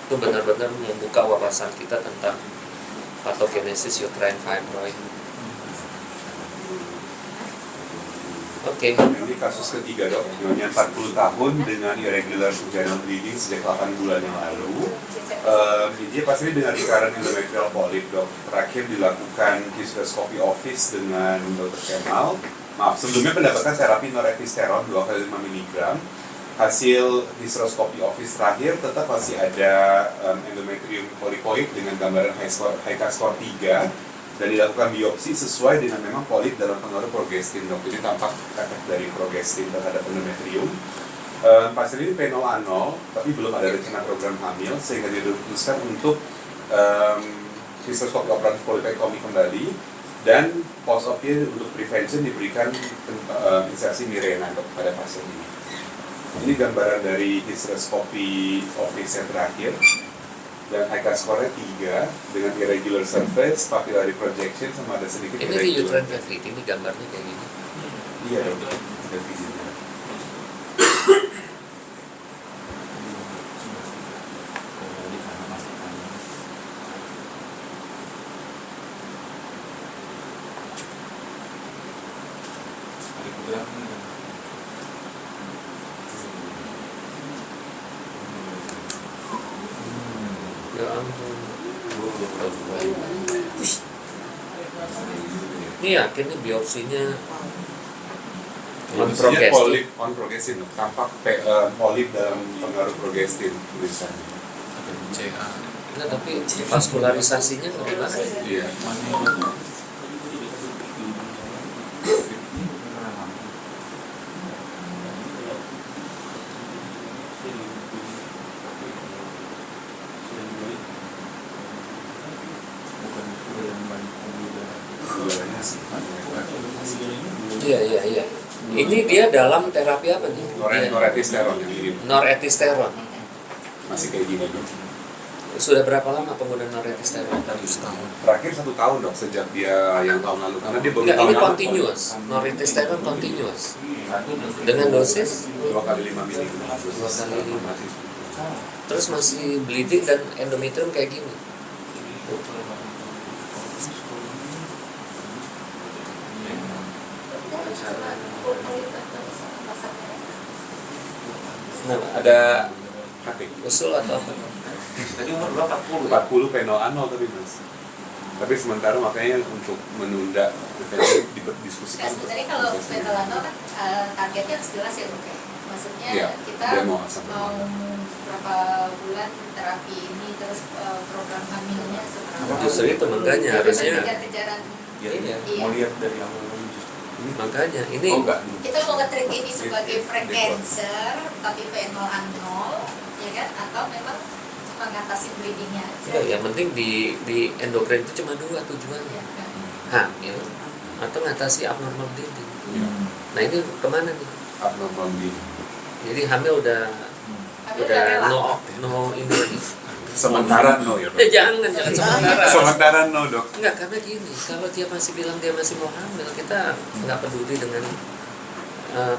Itu benar-benar membuka wawasan kita tentang pathogenesis uterine fibroid. Oke. Ini kasus ketiga dok, nyonya 40 tahun dengan irregular vaginal bleeding sejak 8 bulan yang lalu. Dia pasti dengan recurrent endometrial polyp dok. Terakhir dilakukan hysteroscopy office dengan Dr. Kemal. Maaf, sebelumnya pendapatkan terapi norepinephrine 2 kali 5 mg. Hasil hysteroscopy office terakhir tetap masih ada endometrium polypoid dengan gambaran HK score 3 dan dilakukan biopsi sesuai dengan memang polip dalam pengaruh progestin dok. Jadi tampak efek dari progestin terhadap endometrium. Pasien ini P0 A0 tapi belum ada rencana program hamil sehingga diputuskan untuk hysteroscopy operatif polipektomi kembali dan post op untuk prevention diberikan insersi Mirena dok pada pasien ini. Ini gambaran dari hysteroscopy office yang terakhir dan HK score-nya 3 dengan irregular surface, papillary projection sama ada sedikit Ini di uterine cavity, ini gambarnya kayak gini. Iya dok, ada visinya. Ya ampun. Ini yakin nih biopsinya Kondisinya progestin. on progestin, tampak polip dalam pengaruh progestin tulisannya. Nah, tapi vaskularisasinya ngeri banget. Iya. Iya. Ini dia dalam terapi apa nih? Noretisteron yang ini Noretisteron. masih kayak gini dok. Sudah berapa lama penggunaan noretisteron? Terakhir 1 tahun dok sejak dia yang tahun lalu karena dia baru Enggak, tahun ini lalu. continuous. Noretisteron continuous. Dengan dosis 2 kali 5 mili. 2 kali 5. Terus masih bleeding dan endometrium kayak gini. Nah, ada usul atau apa? Tadi umur berapa? 40 ya? 40 fenoanol tapi mas. Tapi sementara makanya untuk menunda didiskusikan. Nah, sebenarnya kalau Fetalanol kan targetnya harus jelas ya Dok ya. Maksudnya Iya, kita dia mau mau berapa bulan terapi ini terus program hamilnya seberapa. Justru itu makanya harusnya. Kejar-kejaran. Iya. Mau lihat dari awal justru. Makanya ini Oh enggak. Kita mau nge-treat ini sebagai pre-cancer tapi PNO ya kan, atau memang mengatasi bleedingnya aja. enggak, yang penting di endokrin itu cuma 2 tujuannya. Ya, kan? Hamil atau ngatasi abnormal bleeding. Nah ini kemana nih? Abnormal bleeding. Jadi hamil udah Hamil udah rela. no ini lagi. Sementara no ya dok. Jangan sementara. Sementara no dok. Enggak, karena gini, kalau dia masih bilang dia masih mau hamil, kita nggak peduli dengan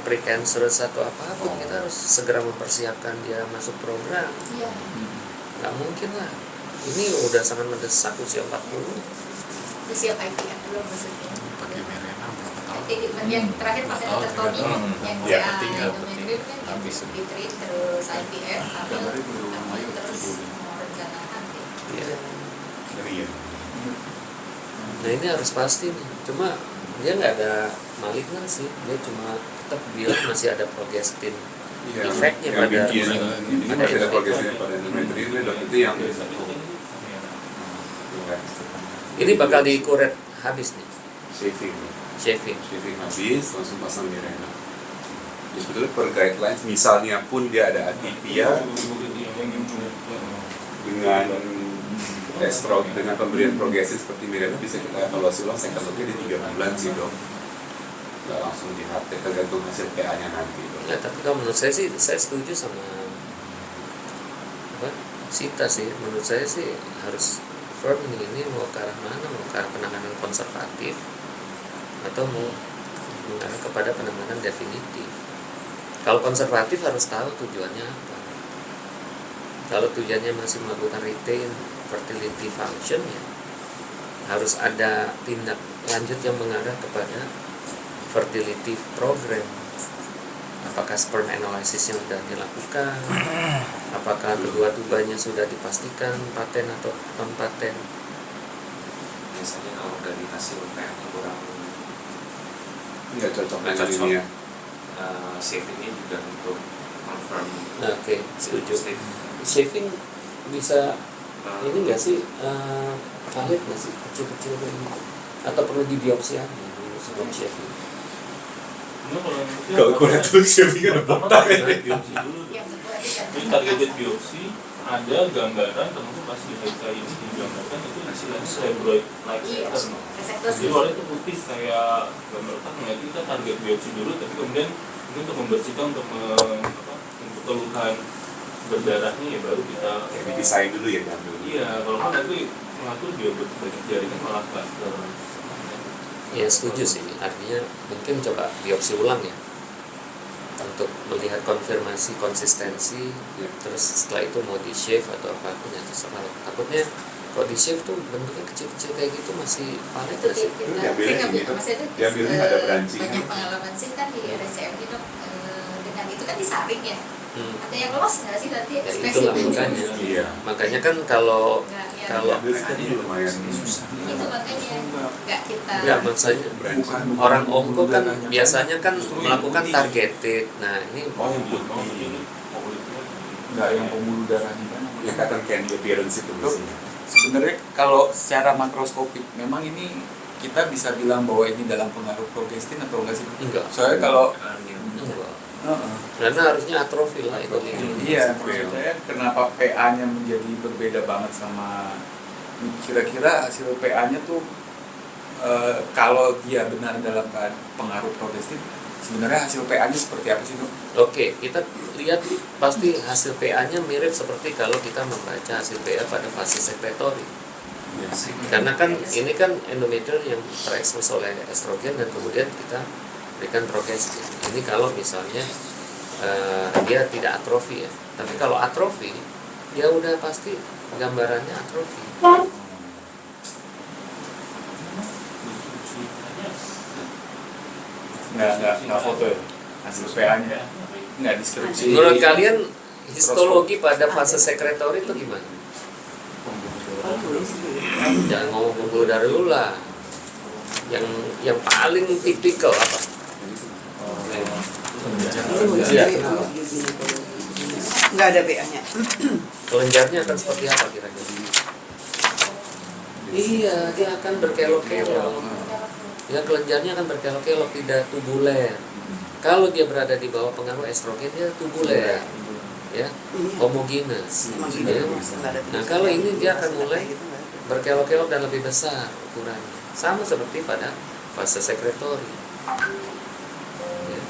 precancerous atau apapun, kita harus segera mempersiapkan dia masuk program. Iya. Nggak mungkin lah. Ini udah sangat mendesak usia 40. Udah siap IVF belum maksudnya? Pakai Mirena berapa tahun? Yang terakhir pas ada tertoni yang Ya, CA ketiga, endometrium kan yang habis. di-treat terus IVF hamil terus mau rencana hamil. Iya. Iya. Nah ini harus pasti nih. Cuma dia nggak ada malignan sih. Dia cuma tetap bilang masih ada progestin. Iya, Efeknya yang pada- bikin ini pada masih ada efek. progresnya pada endometrium dok itu yang Ini bakal dikuret habis nih, shaving shaving. habis langsung pasang Mirena. Jadi sebetulnya per guidelines misalnya pun dia ada atipia dengan dengan pemberian progresif seperti Mirena bisa kita evaluasi ulang second looknya di 3 bulan sih dok. Nggak langsung di HT tergantung hasil PA-nya nanti dok. Nah, tapi kalau menurut saya sih, saya setuju sama apa? Sita sih. Menurut saya sih harus firm nih, ini mau ke arah mana? Mau ke arah penanganan konservatif atau mau mengarah kepada penanganan definitif? Kalau konservatif harus tahu tujuannya apa. Kalau tujuannya masih melakukan retain fertility function ya harus ada tindak lanjut yang mengarah kepada fertility program. Apakah sperm analysis yang sudah dilakukan, apakah kedua tubanya sudah dipastikan paten atau non paten. Biasanya kalau dari hasil PA-nya kurang Nggak cocok Nggak dengan cocok. ini ya. shaving ini juga untuk confirm Nah, oke, setuju. Shaving bisa ini nggak sih valid nggak sih kecil-kecil kayak gitu? Atau perlu dibiopsi aja dulu sebelum shaving? Kalau kulit tuh shaving ada botak ya. Biopsi dulu. Yang kedua Jadi targeted biopsi ada gambaran termasuk pas di HK ini digambarkan itu istilahnya cerebroid like Iya, pattern. reseptor Jadi warna itu putih kayak gambar otak. Nah itu kita target biopsi dulu, tapi kemudian ini untuk membersihkan untuk untuk keluhan berdarahnya ya baru kita. Kayak dipisahin dulu ya diambil. Iya, kalau kan nanti mengatur dia banyak jaringan malah cluster. Ya setuju sih, artinya mungkin coba biopsi ulang ya untuk melihat konfirmasi konsistensi. Ya. Terus setelah itu mau di shave atau apapun ya terserah. Takutnya kalau di shave tuh bentuknya kecil-kecil kayak gitu masih valid itu nggak sih? kita diambilnya saya nggak gitu. maksudnya Diambilnya ada branching. banyak pengalaman sih kan di RSCM itu dengan itu kan disaring ya. Hmm. Ada yang lolos nggak sih nanti Ya itulah spesifik? makanya. Iya. Makanya kan kalau Nggak yang kalau lumayan Itu makanya nggak kita. enggak maksudnya orang onko kan biasanya kan melakukan targeted. Nah ini Nggak yang pembuluh darahnya kan. yang katakan candy appearance itu Dok, biasanya. sebenarnya kalau secara makroskopik memang ini kita bisa bilang bahwa ini dalam pengaruh progestin atau enggak sih? enggak. Soalnya kalau Enggak. Heeh. Karena harusnya atrofi lah itu. Iya, maksud saya kenapa PA-nya menjadi berbeda banget sama kira-kira hasil PA-nya tuh kalau dia benar dalam pengaruh progestin sebenarnya hasil PA-nya seperti apa sih, Dok? Oke, kita lihat pasti hasil PA-nya mirip seperti kalau kita membaca hasil PA pada fase sekretori. Karena kan ini kan endometrium yang terekspos oleh estrogen dan kemudian kita berikan progestin. Ini kalau misalnya dia tidak atrofi ya. Tapi kalau atrofi, ya udah pasti gambarannya atrofi. Nggak foto ya hasil PA-nya, nggak deskripsi. Menurut kalian histologi pada fase sekretori itu gimana? Jangan ngomong pembuluh darah dulu lah. Yang paling tipikal apa? Nggak ada BA-nya. Kelenjarnya akan seperti apa kira-kira? Iya, dia akan berkelok-kelok. Ya, kelenjarnya akan berkelok-kelok, tidak tubuler. Kalau dia berada di bawah pengaruh estrogen, dia tubuler, ya, homogenes. Ya. Nah, kalau ini dia akan mulai berkelok-kelok dan lebih besar ukurannya, sama seperti pada fase sekretori. Ya.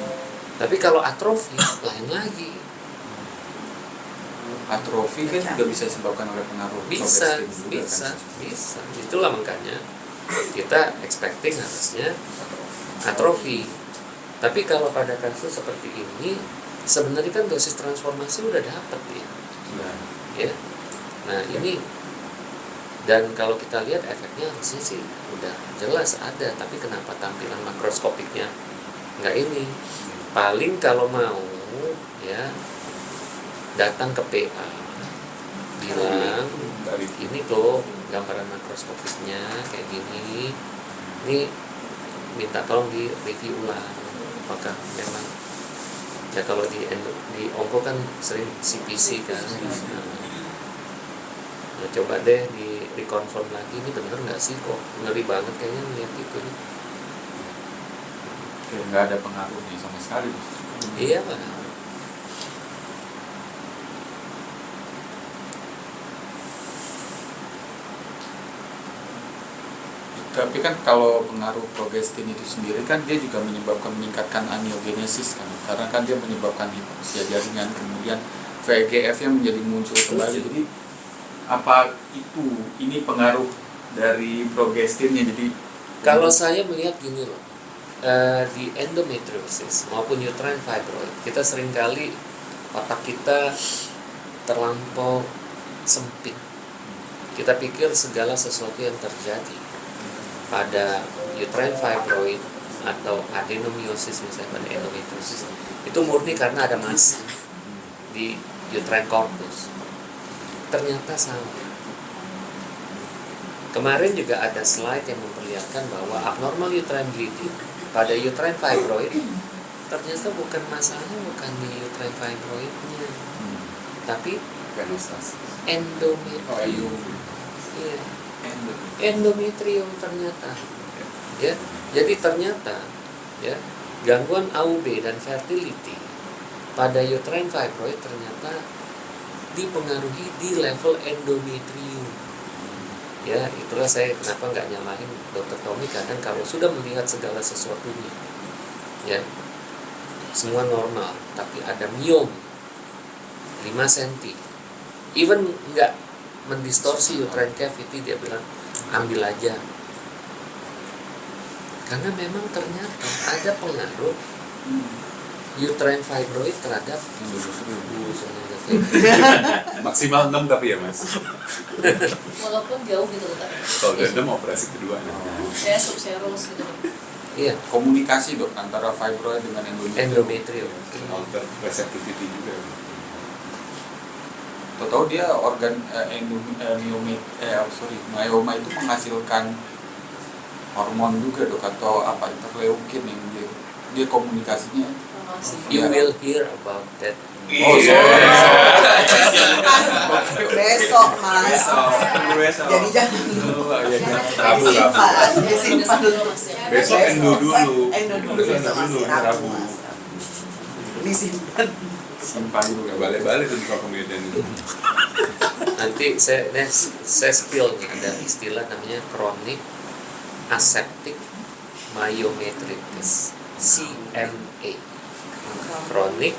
Tapi kalau atrofi lain lagi. Atrofi kan juga bisa disebabkan oleh pengaruh Bisa, progestin juga, bisa, kan? bisa. Itulah makanya kita expecting harusnya atrofi. Tapi kalau pada kasus seperti ini, sebenarnya kan dosis transformasi udah dapat ya. Ya. Nah ini, dan kalau kita lihat efeknya harusnya sih udah jelas ada. Tapi kenapa tampilan makroskopiknya nggak ini? Paling kalau mau ya datang ke PA bilang ini loh gambaran makroskopiknya kayak gini, ini minta tolong di review ulang apakah memang ya kalau di onko kan sering CPC kan. Nah, coba deh di confirm lagi ini bener nggak sih, kok ngeri banget kayaknya ngeliat itu. Oke, nggak ada pengaruhnya sama sekali. Iya Pak. Tapi kan kalau pengaruh progestin itu sendiri kan dia juga menyebabkan meningkatkan angiogenesis kan, karena kan dia menyebabkan hipoxia jaringan, kemudian VEGF-nya menjadi muncul kembali. Jadi apa ini pengaruh dari progestinnya? Jadi Kalau saya melihat gini loh, di endometriosis maupun uterine fibroid, kita seringkali otak kita terlampau sempit. Kita pikir segala sesuatu yang terjadi pada uterine fibroid atau adenomyosis misalnya pada endometriosis itu murni karena ada massa di uterine corpus. Ternyata sama. Kemarin juga ada slide yang memperlihatkan bahwa abnormal uterine bleeding pada uterine fibroid ternyata bukan masalahnya bukan di uterine fibroidnya, tapi endometrium. Iya. Endometrium ternyata. Ya. Jadi ternyata ya gangguan AUB dan fertility pada uterine fibroid ternyata dipengaruhi di level endometrium. Ya, itulah saya kenapa nggak nyalahin Dr. Tommy kadang kalau sudah melihat segala sesuatunya. Ya. Semua normal, tapi ada miom 5 cm. Even nggak mendistorsi uterine cavity, dia bilang ambil aja. Karena memang ternyata ada pengaruh uterine fibroid terhadap Maksimal 6 tapi ya Mas. Walaupun jauh gitu loh Kak. Kalau udah 6 operasi kedua. Saya subseros gitu loh. Iya, komunikasi dok antara fibroid dengan endometrium. endometrium. Alter receptivity juga. tahu dia organ myoma itu menghasilkan hormon juga dok, atau apa interleukin yang dia komunikasinya. You will hear about that. Oh, sorry. Besok mas. Jadi jangan disimpan dulu. Besok endo dulu. Endo dulu Besok besok endo dulu, masih Rabu. Rabu mas. Disimpan. Simpan dulu. Nggak balik-balik tuh kalau ke Medan itu. Nanti saya spill nih, ada istilah namanya chronic aseptic myometritis, CMA. Chronic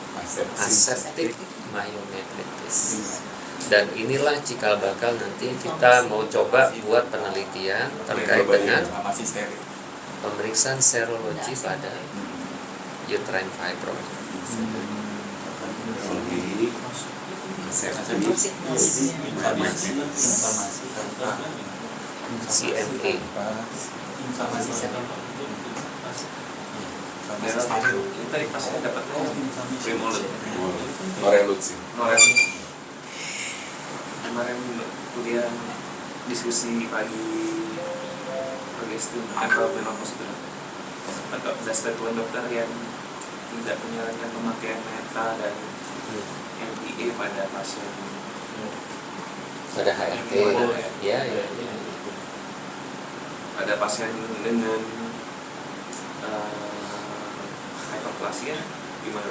aseptic myometritis. Dan inilah cikal bakal nanti kita mau coba buat penelitian terkait dengan pemeriksaan serologi pada uterine fibroid. CMA. Ini tadi pasnya dapatnya Primolut. Norelut sih. Kemarin kuliah diskusi pagi progestin atau menopause itu atau dasar dokter yang tidak menyarankan pemakaian meta dan MPA pada pasien Pada HRT. Ya. pada pasien dengan hyperplasia gimana?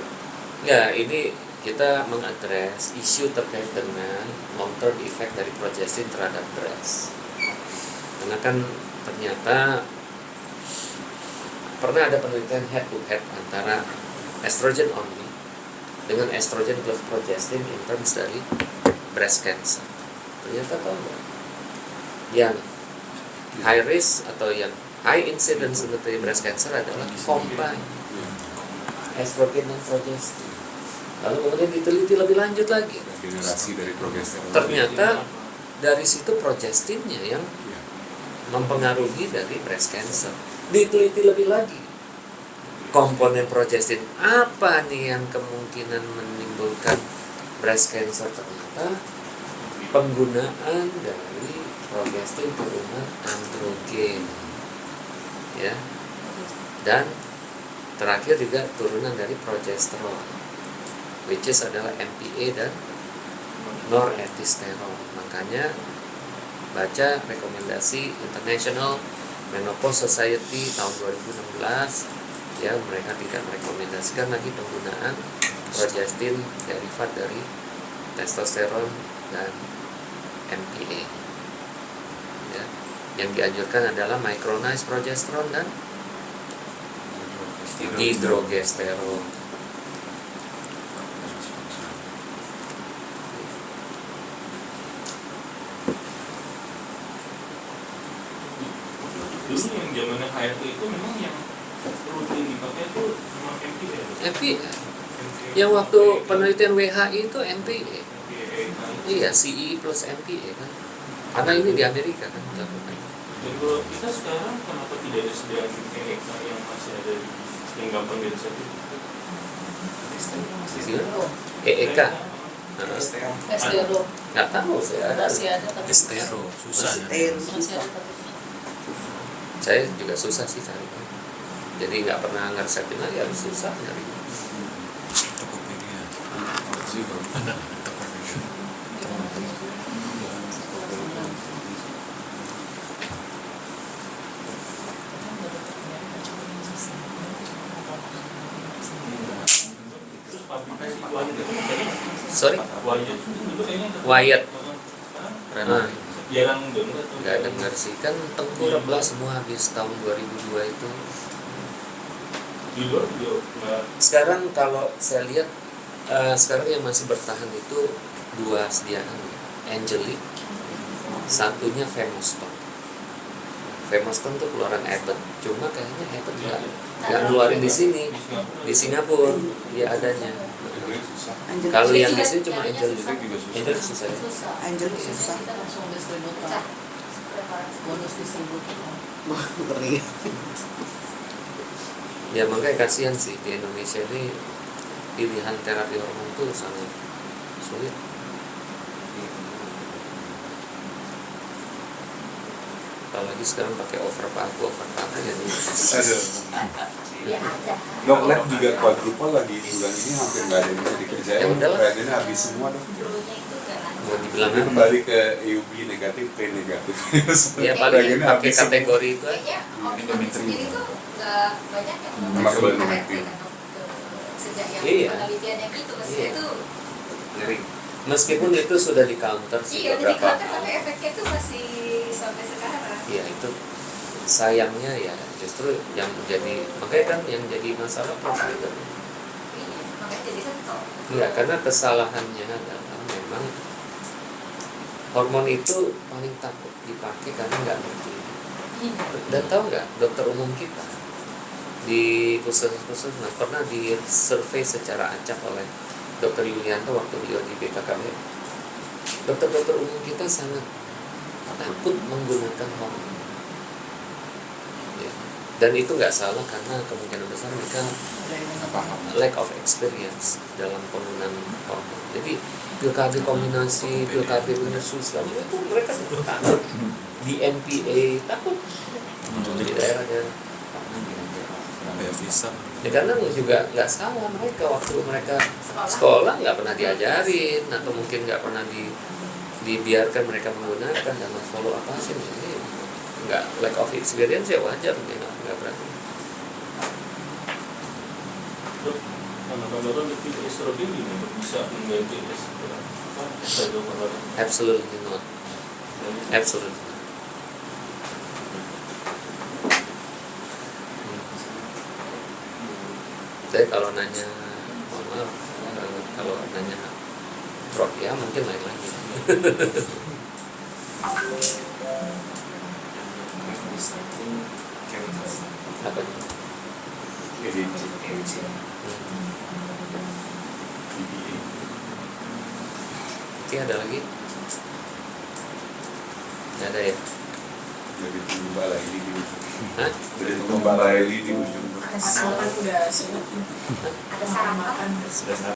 Ya, ini kita mengadres isu terkait dengan long term effect dari progestin terhadap breast. Karena kan ternyata pernah ada penelitian head to head antara estrogen only dengan estrogen plus progestin in terms dari breast cancer. Ternyata tahu nggak? Yang high risk atau yang high incidence untuk breast cancer adalah combine estrogen dan progestin. Lalu kemudian diteliti lebih lanjut lagi. Generasi dari progesteron. Ternyata dari situ progestinnya yang mempengaruhi dari breast cancer. Diteliti lebih lagi. Komponen progestin apa nih yang kemungkinan menimbulkan breast cancer? Ternyata penggunaan dari progestin turunan androgen. Ya. Dan terakhir juga turunan dari progesteron, which is adalah MPA dan norethisternol. Makanya baca rekomendasi International Menopause Society tahun 2016, ya mereka tidak merekomendasikan lagi penggunaan progestin derivat dari testosteron dan MPA. Ya, yang dianjurkan adalah micronized progesteron dan hidrogesteron. Dulu yang zamannya HRT itu memang yang rutin dipakai itu memang MPA. MPA. Yang waktu penelitian WHI itu MPA. Iya, CE plus MPA kan. Karena ini di Amerika kan dilakukan. Dan kalau kita sekarang kenapa tidak ada sediaan EEK yang masih ada yang gampang diresep? EEK. Estero. Nggak tahu saya ada. Masih ada tapi Estero, susah. masih ada tapi Saya juga susah sih cari. Jadi nggak pernah ngeresepin lagi, harus susah nyari. Tokopedia. Terus aplikasi Wyatt itu kayaknya Sorry, Wyatt itu kayaknya Wyatt. sekarang jarang dengar tuh. Nggak dengar sih, kan tengkurap lah semua habis tahun 2002 itu. Di luar juga nggak. Sekarang kalau saya lihat sekarang yang masih bertahan itu dua sediaan, Angelic, satunya Femoston. Femoston tuh keluaran Abbott, cuma kayaknya Abbott nggak ngeluarin di sini, di Singapura dia adanya. Kalau yang di sini cuma Angelic, Angelic susah ya. Angel susah. kita langsung distributor. Bonus distributor. Ngeri. Ya makanya kasihan sih di Indonesia ini pilihan terapi hormon tuh sangat sulit. Apalagi sekarang pakai overpaku jadi Aduh. Ya ada. Dok, lab juga quadruple lagi bulan ini hampir nggak ada yang bisa dikerjain. Ya udahlah. Reagennya habis semua dok. Dulunya itu gak lancar. mau dibilang Ini apa? kembali ke EUB negatif, P negatif. Ya paling Reagennya pakai habis semua. kategori itu aja. Kayaknya Omikron sendiri tuh gak banyak yang Maka baru menggunakan negatif. sejak yang Iya. penelitian yang itu maksudnya Iya. itu Ngeri. Meskipun itu sudah di counter sih iya udah beberapa. dikeluarkan tapi efeknya tuh masih sampai sekarang. Ya itu sayangnya ya justru yang menjadi makanya kan yang jadi masalah provider. Iya, makanya jadi kental. Ya karena kesalahannya adalah memang hormon itu paling takut dipakai karena nggak ngerti. Iya. Dan tahu nggak dokter umum kita di puskesmas pernah di survei secara acak oleh Dokter Yulianto waktu beliau di BKKB. Dokter-dokter umum kita sangat takut menggunakan hormon. Ya. Dan itu nggak salah karena kemungkinan besar mereka lack of experience dalam penggunaan hormon. Jadi pil KB kombinasi, pil KB khusus itu mereka takut. Di MPA takut di daerahnya. Ya bisa. Ya karena juga nggak salah mereka waktu mereka sekolah nggak pernah diajarin atau mungkin nggak pernah dibiarkan mereka menggunakan dan follow apa sih ini nggak lack of experience ya wajar dia nggak berani. Dok, tanda-tanda lebih estrogen ini bisa mengganti estrogen. Absolutely not. Absolutely. Jadi kalau nanya, mohon maaf, kalau nanya prot ya mungkin lain lagi. Apa? EDC. Oke, ada lagi? Nggak ada ya? Jadi tunggu Mbak Laili di ujung. Hah? Jadi tunggu Mbak Laili di ujung. Udah siap. Ada sarapan. Makan.